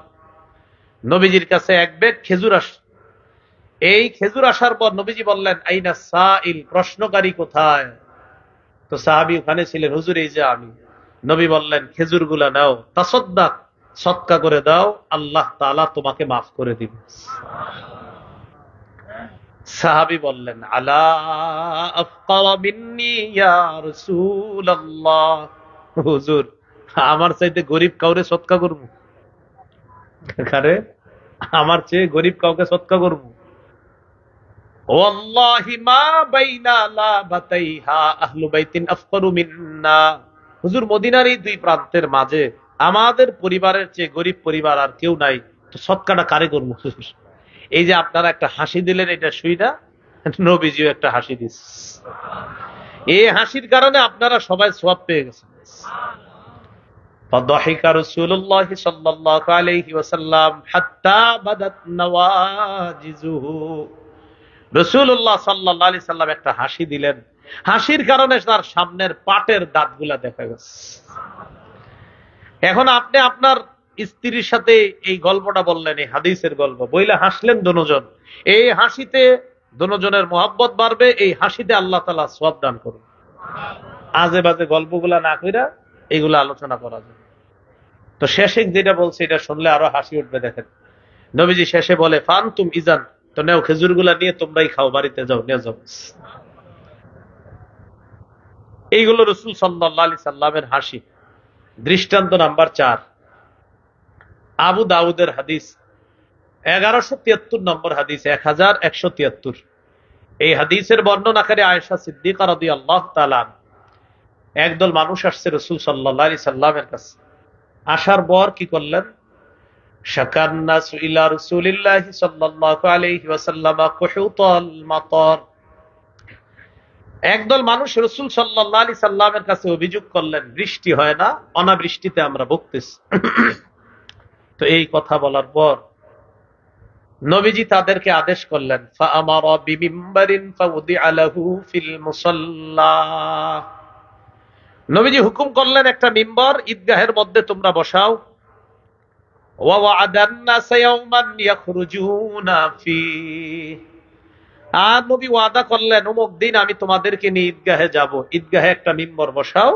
নবীজির কাছে এক ব্যাগ খেজুর আসে। এই খেজুর আসার পর নবীজি বললেন, আইনা সাইল, প্রশ্নকারী কোথায়? তো সাহাবী ওখানে ছিলেন, হুজুর এই যে আমি। নবী বললেন, খেজুরগুলা নাও, তাসাদদাক, সদকা করে দাও, আল্লাহ তাআলা তোমাকে মাফ করে দিবে। সাহাবী বললেন, আলা আফকারা মিন্নি ইয়া রাসূলুল্লাহ, হুজুর আমার চাইতে গরিব কাউরে সদকা করব? আরে আমার চেয়ে গরিব কাউকে সদকা করব? ওয়াল্লাহি মা বাইনা লাবাতাইহা আহলু বাইতিন আফকারু মিন্না, হুজুর মদিনার এই দুই প্রান্তের মাঝে আমাদের পরিবারের চেয়ে গরিব পরিবার আর কেউ নাই, তো সদকাটা কারে করবো? এই যে আপনারা একটা হাসি দিলেন, এটা শুইনা নবীজিও একটা হাসি দিচ্ছে। এই হাসির কারণে আপনারা সবাই সওয়াব পেয়ে গেছেন। فضحك رسول الله صلى الله عليه وسلم حتى بدت نواجذه, রাসূলুল্লাহ সাল্লাল্লাহু আলাইহি সাল্লাম একটা হাসি দিলেন, হাসির কারণে তার সামনের পাটের দাঁতগুলা দেখা গেছে। এখন আপনি আপনার স্ত্রীর সাথে এই গল্পটা বললেন, এই হাদিসের গল্প বইলে হাসলেন দুজন, এই হাসিতে দুজনের মহব্বত বাড়বে, এই হাসিতে আল্লাহ তাআলা সওয়াব দান করবে। আজে বাজে গল্পগুলা না কইরা এইগুলা আলোচনা করা যায়। তো শেষে যেটা বলছে এটা শুনলে আরো হাসি উঠবে। দেখেন নবীজি শেষে বলে, ফান তুম ইজান, তো নেও খেজুর গুলা নিয়ে তোমরাই খাও, বাড়িতে যাও, নিয়ে যাও। এইগুলো রাসূল সাল্লাল্লাহু আলাইহি সাল্লামের হাসি। দৃষ্টান্ত নাম্বার 4, আবু দাউদের হাদিস 1173 নম্বর হাদিস, 1173। এই হাদিসের বর্ণনাকারী আয়েশা সিদ্দিকা রাদিয়াল্লাহু তাআলা। একদল মানুষ আসছে রাসূল সাল্লাল্লাহু আলাইহি সাল্লামের কাছে। আসার পর কি করলেন? শাকান নাসু ইলা রাসূলিল্লাহি সাল্লাল্লাহু আলাইহি ওয়াসাল্লাম কুহুতাল মাতার। একদল মানুষ রাসূল সাল্লাল্লাহু আলাইহি সাল্লামের কাছে অভিযোগ করলেন, বৃষ্টি হয় না, অনাবৃষ্টিতে আমরা ভুগতেছি। তো এই কথা বলার পর নবীজি তাদেরকে আদেশ করলেন, ফাআমারা বিমিম্বারিন ফাউদিআ লাহু ফিল মুসাল্লা। নবীজি হুকুম করলেন একটা মিম্বর ঈদগাহের মধ্যে তোমরা বসাও। ওয়া ওয়া'আদান নাস ইয়াওমান ইয়াখরুজুনা ফি। আর নবী ওয়াদা করলেন অমুক দিন আমি তোমাদেরকে নিয়ে ঈদগাহে যাব, ঈদগাহে একটা মিম্বর বসাও,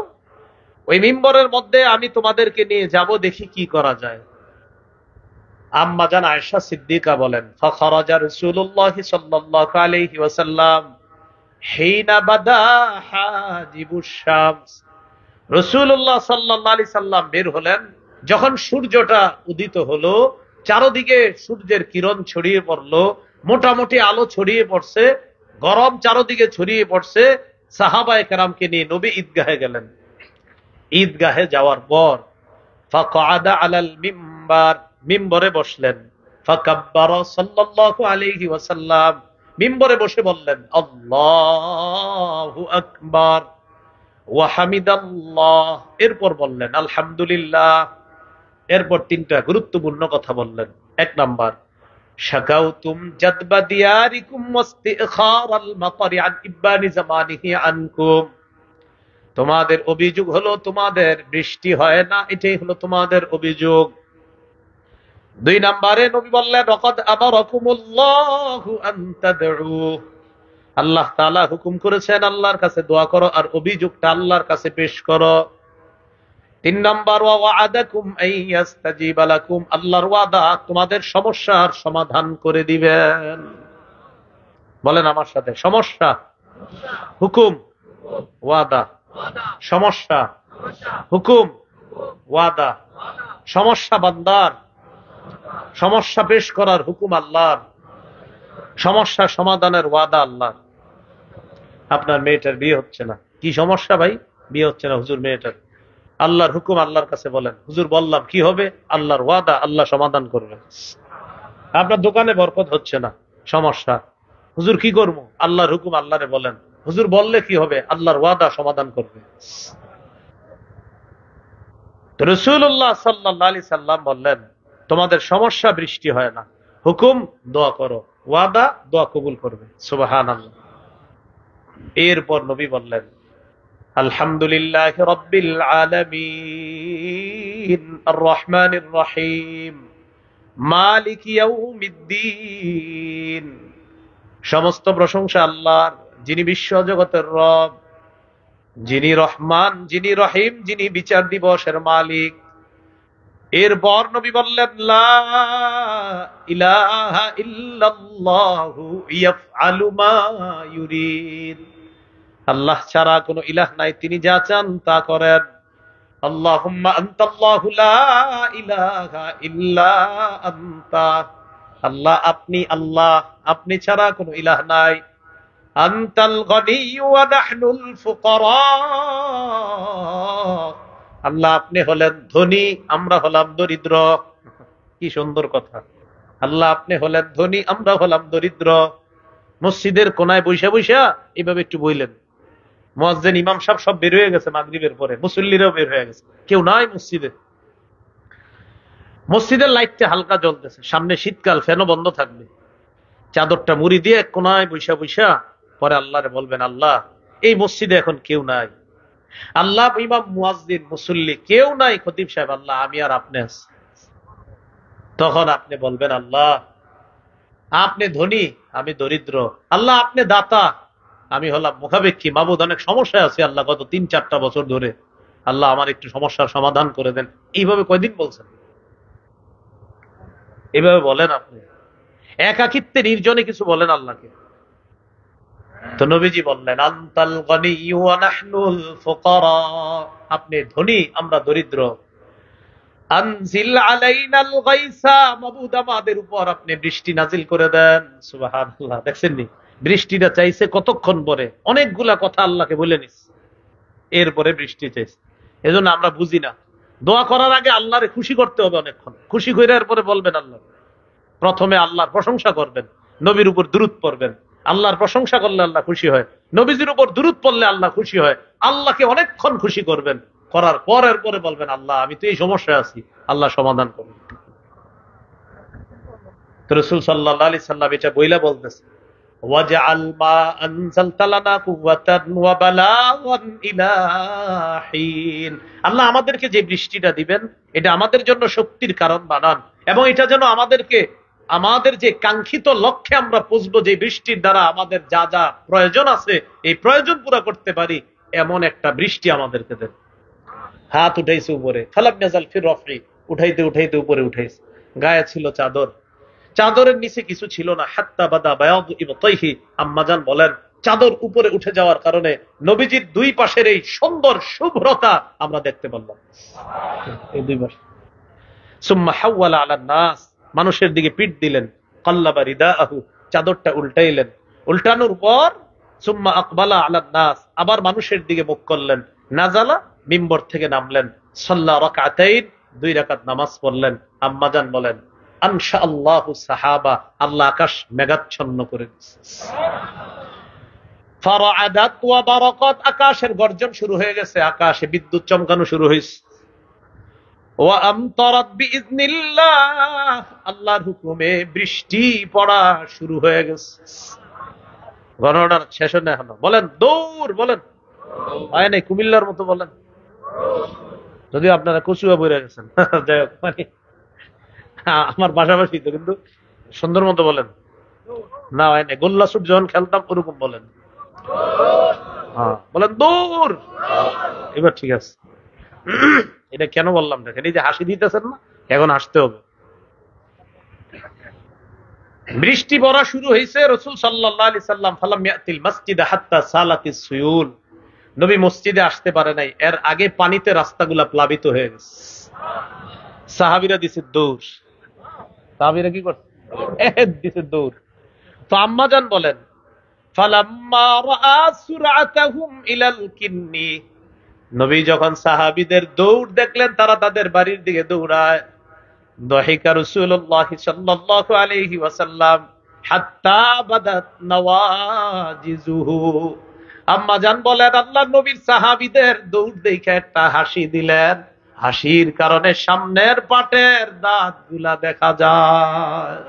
ওই মিম্বরের মধ্যে আমি তোমাদেরকে নিয়ে যাব, দেখি কি করা যায়। আম্মা জান আয়েশা সিদ্দিকা বলেন, ফাখারাজা রাসূলুল্লাহ সাল্লাল্লাহু আলাইহি ওয়াসাল্লাম হিনা বাদা হাজিবুশ শামস। রাসূলুল্লাহ সাল্লাল্লাহু আলাইহি সাল্লাম বের হলেন যখন সূর্যটা উদিত হলো, চারদিকে সূর্যের কিরণ ছড়িয়ে পড়লো, মোটামুটি আলো ছড়িয়ে পড়ছে, গরম চারদিকে ছড়িয়ে পড়ছে। সাহাবায়ে কেরামকে নিয়ে নবী ঈদগাহে গেলেন। ঈদগাহে যাওয়ার পর ফাকআদা আলাল মিম্বার, মিম্বরে বসলেন। ফাকাব্বারা সাল্লাল্লাহু আলাইহি ওয়াসাল্লাম, মিম্বরে বসে বললেন আল্লাহু আকবার ওয়া হামিদাল্লাহ। এরপর বললেন আলহামদুলিল্লাহ। এরপর তিনটা গুরুত্বপূর্ণ কথা বললেন। এক নাম্বার, শাকাউতুম জাদবা দিয়ারিকুম ওয়াস্তিখারাল মাতারি আন ইবানি জামানিহি আনকুম। তোমাদের অভিযোগ হলো তোমাদের বৃষ্টি হয় না, এটাই হলো তোমাদের অভিযোগ। দুই নম্বরে নবী বললেন ওয়াকাদ আমারাকুমুল্লাহু আন তাদউ। আল্লাহ তাআলা হুকুম করেছেন আল্লাহর কাছে দোয়া করো আর অভিযোগটা আল্লাহর কাছে পেশ করো। তিন নম্বর, ওয়া ওয়া'আদাকুম আইয়াস্তাজিবা লাকুম। আল্লাহর ওয়াদা তোমাদের সমস্যার সমাধান করে দিবেন। বলেন আমার সাথে, সমস্যা, হুকুম, ওয়াদা। সমস্যা, হুকুম, ওয়াদা। সমস্যা বান্দার, সমস্যা পেশ করার হুকুম আল্লাহর, সমস্যা সমাধানের ওয়াদা আল্লাহর। আপনার মেয়েটার বিয়ে হচ্ছে না, কি সমস্যা ভাই? বিয়ে হচ্ছে না হুজুর মেয়েটার। আল্লাহর হুকুম আল্লাহর কাছে বলেন, হুজুর বললাম কি হবে? আল্লাহর ওয়াদা, আল্লাহ সমাধান করবে। আপনার দোকানে বরকত হচ্ছে না, সমস্যা, হুজুর কি করবো? আল্লাহর হুকুম আল্লাহরে বলেন, হুজুর বললে কি হবে? আল্লাহর ওয়াদা সমাধান করবে। তো রাসূলুল্লাহ সাল্লাল্লাহু আলাইহি সাল্লাম বললেন তোমাদের সমস্যা বৃষ্টি হয় না, হুকুম দোয়া করো, ওয়াদা দোয়া কবুল করবে। সুবহানাল্লাহ। এরপর নবী বললেন আলহামদুলিল্লাহি রাব্বিল আলামিন আর রহমানির রহিম মালিক ইয়াউমিদ্দিন। সমস্ত প্রশংসা আল্লাহর, যিনি বিশ্ব জগতের রব, যিনি রহমান, যিনি রহিম, যিনি বিচার দিবসের মালিক। এরপর নবী বললেন লা ইলাহা ইল্লাল্লাহু ইয়াফআলু মা ইউরিদ। আল্লাহ ছাড়া কোনো ইলাহ নাই, তিনি যা চান তা করেন। আল্লাহুম্মা আনতাল্লাহু লা ইলাহা ইল্লা আনতা। আল্লাহ আপনি আল্লাহ, আপনি ছাড়া কোনো ইলাহ নাই। আনতাল গনিয়্যু ওয়া নাহনুল ফুকারা। আল্লাহ আপনি হলেন ধনী, আমরা হলাম দরিদ্র। কি সুন্দর কথা। আল্লাহ আপনি হলেন ধনী, আমরা হলাম দরিদ্র। মসজিদের কোনায় বৈশা বৈশা এইভাবে একটু বইলেন। মুয়াজ্জিন ইমাম সাহেব সব বের হয়ে গেছে মাগরিবের পরে, মুসল্লিরাও বের হয়ে গেছে, কেউ নাই মসজিদে। মসজিদের লাইটটা হালকা জ্বলতেছে, সামনে শীতকাল, ফ্যানও বন্ধ থাকবে। চাদরটা মুড়ি দিয়ে এক কোনায় বৈশা বৈশা পরে আল্লাহরে বলবেন আল্লাহ এই মসজিদে এখন কেউ নাই, আল্লাহ ইমাম মুয়াজ্জিন মুসল্লি কেউ নাই, খতিব সাহেব আল্লাহ আমি আর আপনি আছি। তখন আপনি বলবেন আল্লাহ আপনি ধনী আমি দরিদ্র, আল্লাহ আপনি দাতা আমি হলাম মুখাপেক্ষী, মাবুদ অনেক সমস্যায় আছি আল্লাহ গত 3-4টা বছর ধরে, আল্লাহ আমার একটু সমস্যার সমাধান করে দেন। এইভাবে কয়দিন বলছেন? এইভাবে বলেন আপনি একাকিত্বে নির্জনে কিছু বলেন আল্লাহকে। তো নবীজি বললেন আনতাল গনিয়্যু ওয়া নাহনুল ফুকারা, আপনি ধনী আমরা দরিদ্র। আনজিল আলাইনাল গায়সা, মাবুদ আমাদের উপর আপনি বৃষ্টি নাজিল করে দেন। সুবহানাল্লাহ, দেখছেন নি বৃষ্টিটা চাইছে কতক্ষণ পরে, অনেকগুলা কথা আল্লাহকে বলে নিস, এরপরে বৃষ্টি চাইছে। এজন্য আমরা বুঝি না, দোয়া করার আগে আল্লাহরে খুশি করতে হবে অনেকক্ষণ, খুশি করে এরপরে বলবেন আল্লাহ। প্রথমে আল্লাহর প্রশংসা করবেন, নবীর উপর দুরূদ পড়বেন, আল্লাহর প্রশংসা করলে আল্লাহ খুশি হয়, নবীজির উপর দুরূদ পড়লে আল্লাহ খুশি হয়, আল্লাহকে অনেকক্ষণ খুশি করবেন, করার পর এরপরে বলবেন আল্লাহ আমি তো এই সমস্যায় আছি, আল্লাহ সমাধান করবেন। তো রাসূল সাল্লাল্লাহু আলাইহি সাল্লাম এটা বইলা বলতেছে ওয়াজআল মা আনজালতা লানা কুওয়াতান ওয়া বালাগান ইলা হিন, আল্লাহ আমাদেরকে যে বৃষ্টিটা দিবেন এটা আমাদের জন্য শক্তির কারণ বানান, এবং এটা যেন আমাদেরকে আমাদের যে কাঙ্ক্ষিত লক্ষ্যে আমরা পৌঁছবো, যে বৃষ্টির দ্বারা আমাদের যা যা প্রয়োজন আছে এই প্রয়োজন পুরো করতে পারি, এমন একটা বৃষ্টি আমাদেরকে দেন। হাত উঠাইছে উপরে, ফালাম নাজাল ফির রফি, উঠাইতে উঠাইতে উপরে উঠাইছে, গায়ে ছিল চাদর, চাদরের নিচে কিছু ছিল না, হাত্তা বাদা বায়াদু ইবতাইহি, আম্মাজান বলেন চাদর উপরে উঠে যাওয়ার কারণে নবীজির দুই পাশের এই সুন্দর শুভ্রতা আমরা দেখতে পারলাম, এই দুই পাশে। সুম্মা হাওয়ালা আলান নাস, মানুষের দিকে পিঠ দিলেন, কাল্লাবা রিদাআহু, চাদরটা উল্টাইলেন, উল্টানোর পর সুম্মা আকবালা আলান নাস, আবার মানুষের দিকে মুখ করলেন, নাজালা, মিম্বর থেকে নামলেন, সাল্লা রাকাতাইন, 2 রাকাত নামাজ পড়লেন। আম্মাজান বলেন আনশা আল্লাহু সাহাবা, আল্লাহ আকাশ মেঘাচ্ছন্ন করে দিয়েছে, ফারাআদাত ওয়া বারাকাত, আকাশের গর্জন শুরু হয়ে গেছে, আকাশে বিদ্যুৎ চমকানো শুরু হয়েছে, ওয়া আমতারাত বিইজনিল্লাহ, আল্লাহর হুকুমে বৃষ্টি পড়া শুরু হয়ে গেছে। ঘটনাটা শেষ হয় না এখনো, বলেন দৌড়, বলেন হয় নাই কুমিল্লার মতো বলেন, যদি আপনারা কচুয়া বইরা গেছেন যাই হোক, মানে আমার পাশাপাশি তো, কিন্তু সুন্দর মতো বলেন না, হয় না গোল্লা শুট যখন খেলতাম ওরকম বলেন, হ্যাঁ বলেন দৌড়, এবার ঠিক আছে। এটা কেন বললাম দেখেন, এই যে হাসি দিতেছেন না, এখন হাসতে হবে। বৃষ্টি পড়া শুরু হয়েছে, রাসূল সাল্লাল্লাহু আলাইহি সাল্লাম ফালাম ইয়াতিল মাসজিদ হাত্তা সালাতিস সুয়ুল, নবী মসজিদে আসতে পারে নাই, এর আগে পানিতে রাস্তাগুলা প্লাবিত হয়ে গেছে। সাহাবীরা দিছে দৌড়, সাহাবীরা কি করছে, দিছে দৌড়। তো আম্মাজান বলেন ফালাম্মা রাআ সুরআতাহুম ইলাল কিন্নি, নবী যখন সাহাবীদের দৌড় দেখলেন, তারা তাদের বাড়ির দিকে দৌড়ায়, দহিকা রাসূলুল্লাহ সাল্লাল্লাহু আলাইহি ওয়াসাল্লাম হাত্তা বাদাত নওয়াজিজুহু, আম্মাজান বলেন আল্লাহর নবীর সাহাবীদের দৌড় দেখে একটা হাসি দিলেন, হাসির কারণে সামনের পাটের দাঁতগুলা দেখা যায়।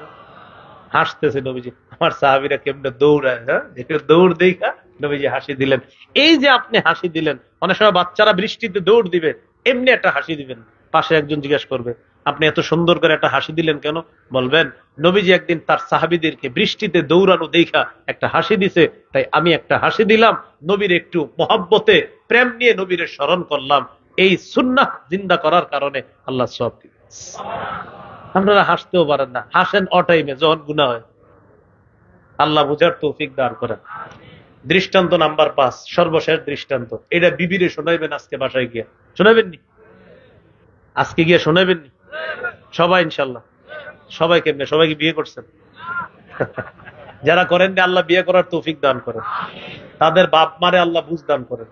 হাসতেছে নবীজি, আমার সাহাবীরা কেমনে দৌড়ায়, হ্যাঁ দৌড় দেখা নবীজি হাসি দিলেন। এই যে আপনি হাসি দিলেন, অনেক সময় বাচ্চারা বৃষ্টিতে দৌড় দিবে, এমনি একটা হাসি দিবেন, পাশে একজন জিজ্ঞাসা করবে আপনি এত সুন্দর করে একটা হাসি দিলেন কেন, বলবেন নবীজি একদিন তার সাহাবীদেরকে বৃষ্টিতে দৌড়ানো দেখা একটা হাসি দিছে, তাই আমি একটা হাসি দিলাম, নবীর একটু মহব্বতে প্রেম নিয়ে নবীরে স্মরণ করলাম, এই সুন্নাহ জিন্দা করার কারণে আল্লাহ সওয়াব দিবেন। আপনারা হাসতেও পারেন না, হাসেন অটাইমে যখন গুনাহ হয়। আল্লাহ বুঝার তৌফিক দান করেন। দৃষ্টান্ত নাম্বার 5, সর্বশেষ দৃষ্টান্ত, এটা বিবিরে শোনাইবেন আজকে বাসায় গিয়া, শোনাবেন নি আজকে গিয়া শোনাবেন নি সবাই ইনশাল্লাহ। সবাই কেমনে, সবাই কি বিয়ে করছেন? যারা করেন না আল্লাহ বিয়ে করার তৌফিক দান করেন, তাদের বাপ মারে আল্লাহ বুঝ দান করেন।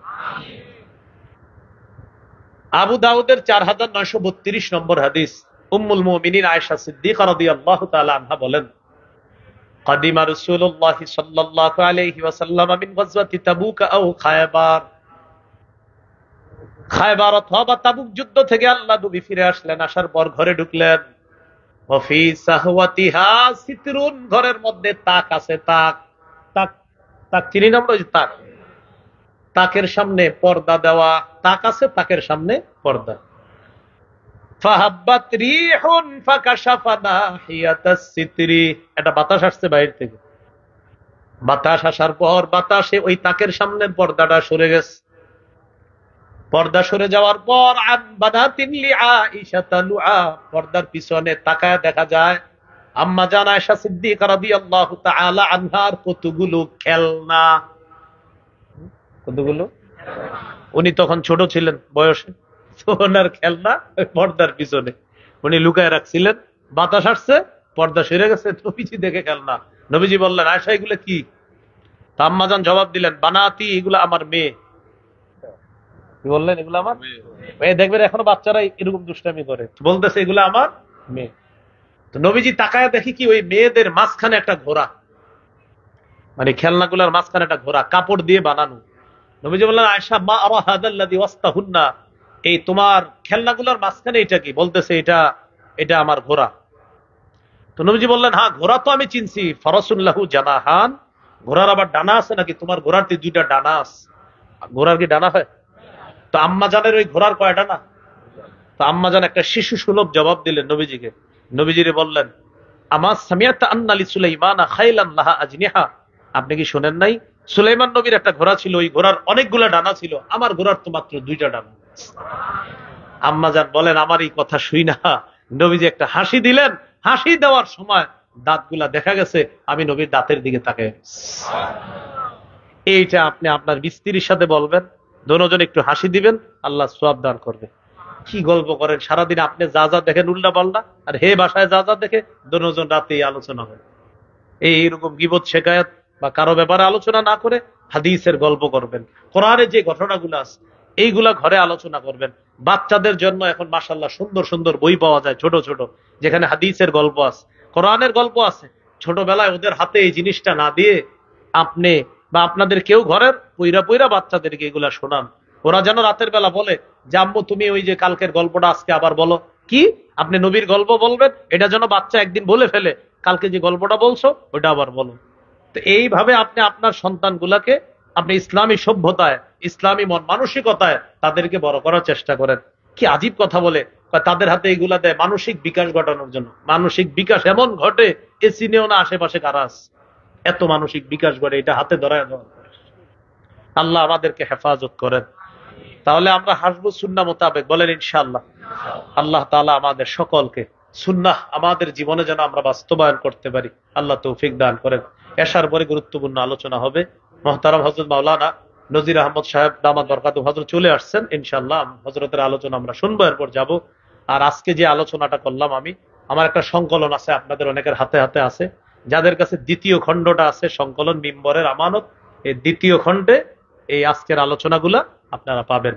আবু দাউদের 4932 নম্বর হাদিস, উম্মুল মুমিনিন আয়েশা সিদ্দিকা রাদিয়াল্লাহু তাআলা আনহা বলেন কাদিমা রাসূলুল্লাহ সাল্লাল্লাহু আলাইহি ওয়াসাল্লাম মিন গাজওয়াতি তাবুক আও খায়বার, খায়বার অথবা তাবুক যুদ্ধ থেকে আল্লাহ নবী ফিরে আসলেন, আসার পর ঘরে ঢুকলেন, ওয়াফি সাহওয়াতিহা সিতরুন, ঘরের মধ্যে তাক আছে, তাক তাক তাক চিনি না আমরা, তাক তাকের সামনে পর্দা দেওয়া, তাক আছে, তাকের সামনে পর্দা। ফাহাব্বাত রিহুন ফাকাশাফা নাহিয়াতাস সিতরি, এটা বাতাস আসছে বাইরে থেকে। বাতাস আসার পর বাতাসে ওই তাকের সামনের পর্দাটা সরে গেছে। পর্দা সরে যাওয়ার পর আনবানাতিন লিআইশা তালুআ, পর্দার পিছনে তাকায় দেখা যায় আম্মা জান আয়েশা সিদ্দিকা রাদিয়াল্লাহু তাআলা আনহার কতগুলো খেলনা। কতগুলো? উনি তখন ছোট ছিলেন বয়সে, তো ওনার খেলনা পর্দার পিছনে উনি লুকায় রাখছিলেন। বাতাস আসছে, পর্দা সরে গেছে, নবীজি দেখে খেলনা। নবীজি বললেন, আয়েশা এগুলো কি? তা আম্মা জান জবাব দিলেন, বানাতি, এগুলো আমার মেয়ে। কি বললেন? এগুলো আমার মেয়ে। দেখবেন এখনো বাচ্চারা এরকম দুষ্টামি করে, বলতেছে এগুলো আমার মেয়ে। তো নবীজি তাকায় দেখি কি, ওই মেয়েদের মাঝখানে একটা ঘোড়া, মানে খেলনাগুলোর মাঝখানে একটা ঘোড়া, কাপড় দিয়ে বানানো। নবীজি বললেন, আয়েশা মা আরা হাদাল্লাযী ওয়াস্তাহুন্না, এই তোমার খেলনাগুলোর মাঝখানে এটা কি? বলতেছে এটা এটা আমার ঘোড়া। তো নবীজি বললেন, হ্যাঁ ঘোড়া তো আমি চিনছি, ফারাসুন লাহু জানাহান, ঘোড়ার আবার ডানা আছে নাকি? তোমার ঘোড়ার দুইটা ডানা আছে। ঘোড়ার কি ডানা হয়? তো আম্মা জানের ওই ঘোড়ার কয় ডানা? তো আম্মা জান একটা শিশু সুলভ জবাব দিলেন নবীজিকে। নবীজিরে বললেন, আমার সামিয়াতা আন্না লিসুলাইমানা খাইলান লাহা আজনিহা, আপনি কি শোনেন নাই? সুলাইমান নবীর একটা ঘোড়া ছিল, ওই ঘোড়ার অনেকগুলা ডানা ছিল, আমার ঘোড়ার তো মাত্র দুইটা ডানা। আম্মা জান বলেন, আমার এই কথা শুই না নবীজি একটা হাসি দিলেন। হাসি দেওয়ার সময় দাঁতগুলা দেখা গেছে আমি নবীর দাঁতের দিকে তাকাই। এইটা আপনি আপনার স্ত্রীর সাথে বলবেন, দুজন একটু হাসি দিবেন, আল্লাহ সওয়াব দান করবে। কি গল্প করেন সারাদিন, আপনি যা যা দেখেন উল্টা পাল্টা, আর হে বাসায় যা যা দেখে, দুজন রাতে আলোচনা হয়। এইরকম গীবত শেকায়াত বা কারো ব্যাপারে আলোচনা না করে হাদিসের গল্প করবেন। কোরআনে যে ঘটনাগুলো আছে এইগুলা ঘরে আলোচনা করবেন। বাচ্চাদের জন্য এখন মাশাআল্লাহ সুন্দর সুন্দর বই পাওয়া যায়, ছোট ছোট, যেখানে হাদিসের গল্প আছে, কোরআনের গল্প আছে। ছোটবেলায় ওদের হাতে এই জিনিসটা না দিয়ে আপনি বা আপনাদের কেউ ঘরের পইরা পইরা বাচ্চাদেরকে এগুলা শোনান। ওরা যেন রাতের বেলা বলে যে আম্মু তুমি ওই যে কালকের গল্পটা আজকে আবার বলো। কি? আপনি নবীর গল্প বলবেন, এটা যেন বাচ্চা একদিন বলে ফেলে, কালকে যে গল্পটা বলছো ওটা আবার বলো। তো এইভাবে আপনি আপনার সন্তানগুলাকে আপনি ইসলামী সভ্যতায়, ইসলামী মন মানসিকতায় তাদেরকে বড় করার চেষ্টা করেন। কি আজীব কথা বলে, তাদের হাতে এগুলা দেয় মানসিক বিকাশ ঘটানোর জন্য। মানসিক বিকাশ এমন ঘটে, এ চিনেও না আশেপাশে কারা আছে, এত মানসিক বিকাশ ঘটে, এটা হাতে ধরায় দেওয়া। আল্লাহ আমাদেরকে হেফাজত করেন। তাহলে আমরা হাসবো সুন্নাহ মোতাবেক, বলেন ইনশাআল্লাহ। আল্লাহ তাআলা আমাদের সকলকে সুন্নাহ আমাদের জীবনে যেন আমরা বাস্তবায়ন করতে পারি, আল্লাহ তৌফিক দান করেন। এশার পরে গুরুত্বপূর্ণ আলোচনা হবে। মুহতারাম হযরত মাওলানা নজির আহমদ সাহেব দামাত বরকাতুহু হযরত চলে আসছেন, ইনশাআল্লাহ হযরতের আলোচনা আমরা শুনবো, এরপর যাব। আর আজকে যে আলোচনাটা করলাম আমি, আমার একটা সংকলন আছে, আপনাদের অনেকের হাতে হাতে আছে, যাদের কাছে দ্বিতীয় খণ্ডটা আছে, সংকলন মিম্বরের আমানত, এই দ্বিতীয় খণ্ডে এই আজকের আলোচনাগুলা আপনারা পাবেন।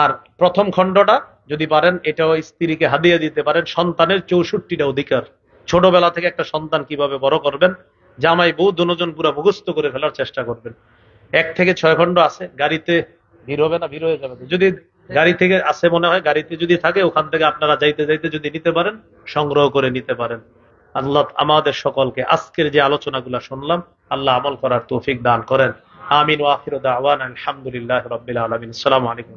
আর প্রথম খণ্ডটা যদি পারেন, এটাও স্ত্রীকে হাদিয়া দিতে পারেন। সন্তানের 64টা অধিকার, ছোটবেলা থেকে একটা সন্তান কিভাবে বড় করবেন, জামাই বউ দুজন পুরো মুখস্থ করে ফেলার চেষ্টা করবেন। 1 থেকে 6 খণ্ড আছে। গাড়িতে ভিড় হবে না? ভিড় হয়ে যাবে। যদি গাড়ি থেকে আসে মনে হয়, গাড়িতে যদি থাকে ওখান থেকে আপনারা যাইতে যাইতে যদি নিতে পারেন, সংগ্রহ করে নিতে পারেন। আল্লাহ আমাদের সকলকে আজকের যে আলোচনাগুলো শুনলাম, আল্লাহ আমল করার তৌফিক দান করেন। আমিন ওয়া আখিরু দাওয়ানা আলহামদুলিল্লাহি রাব্বিল আলামিন। আসসালামু আলাইকুম।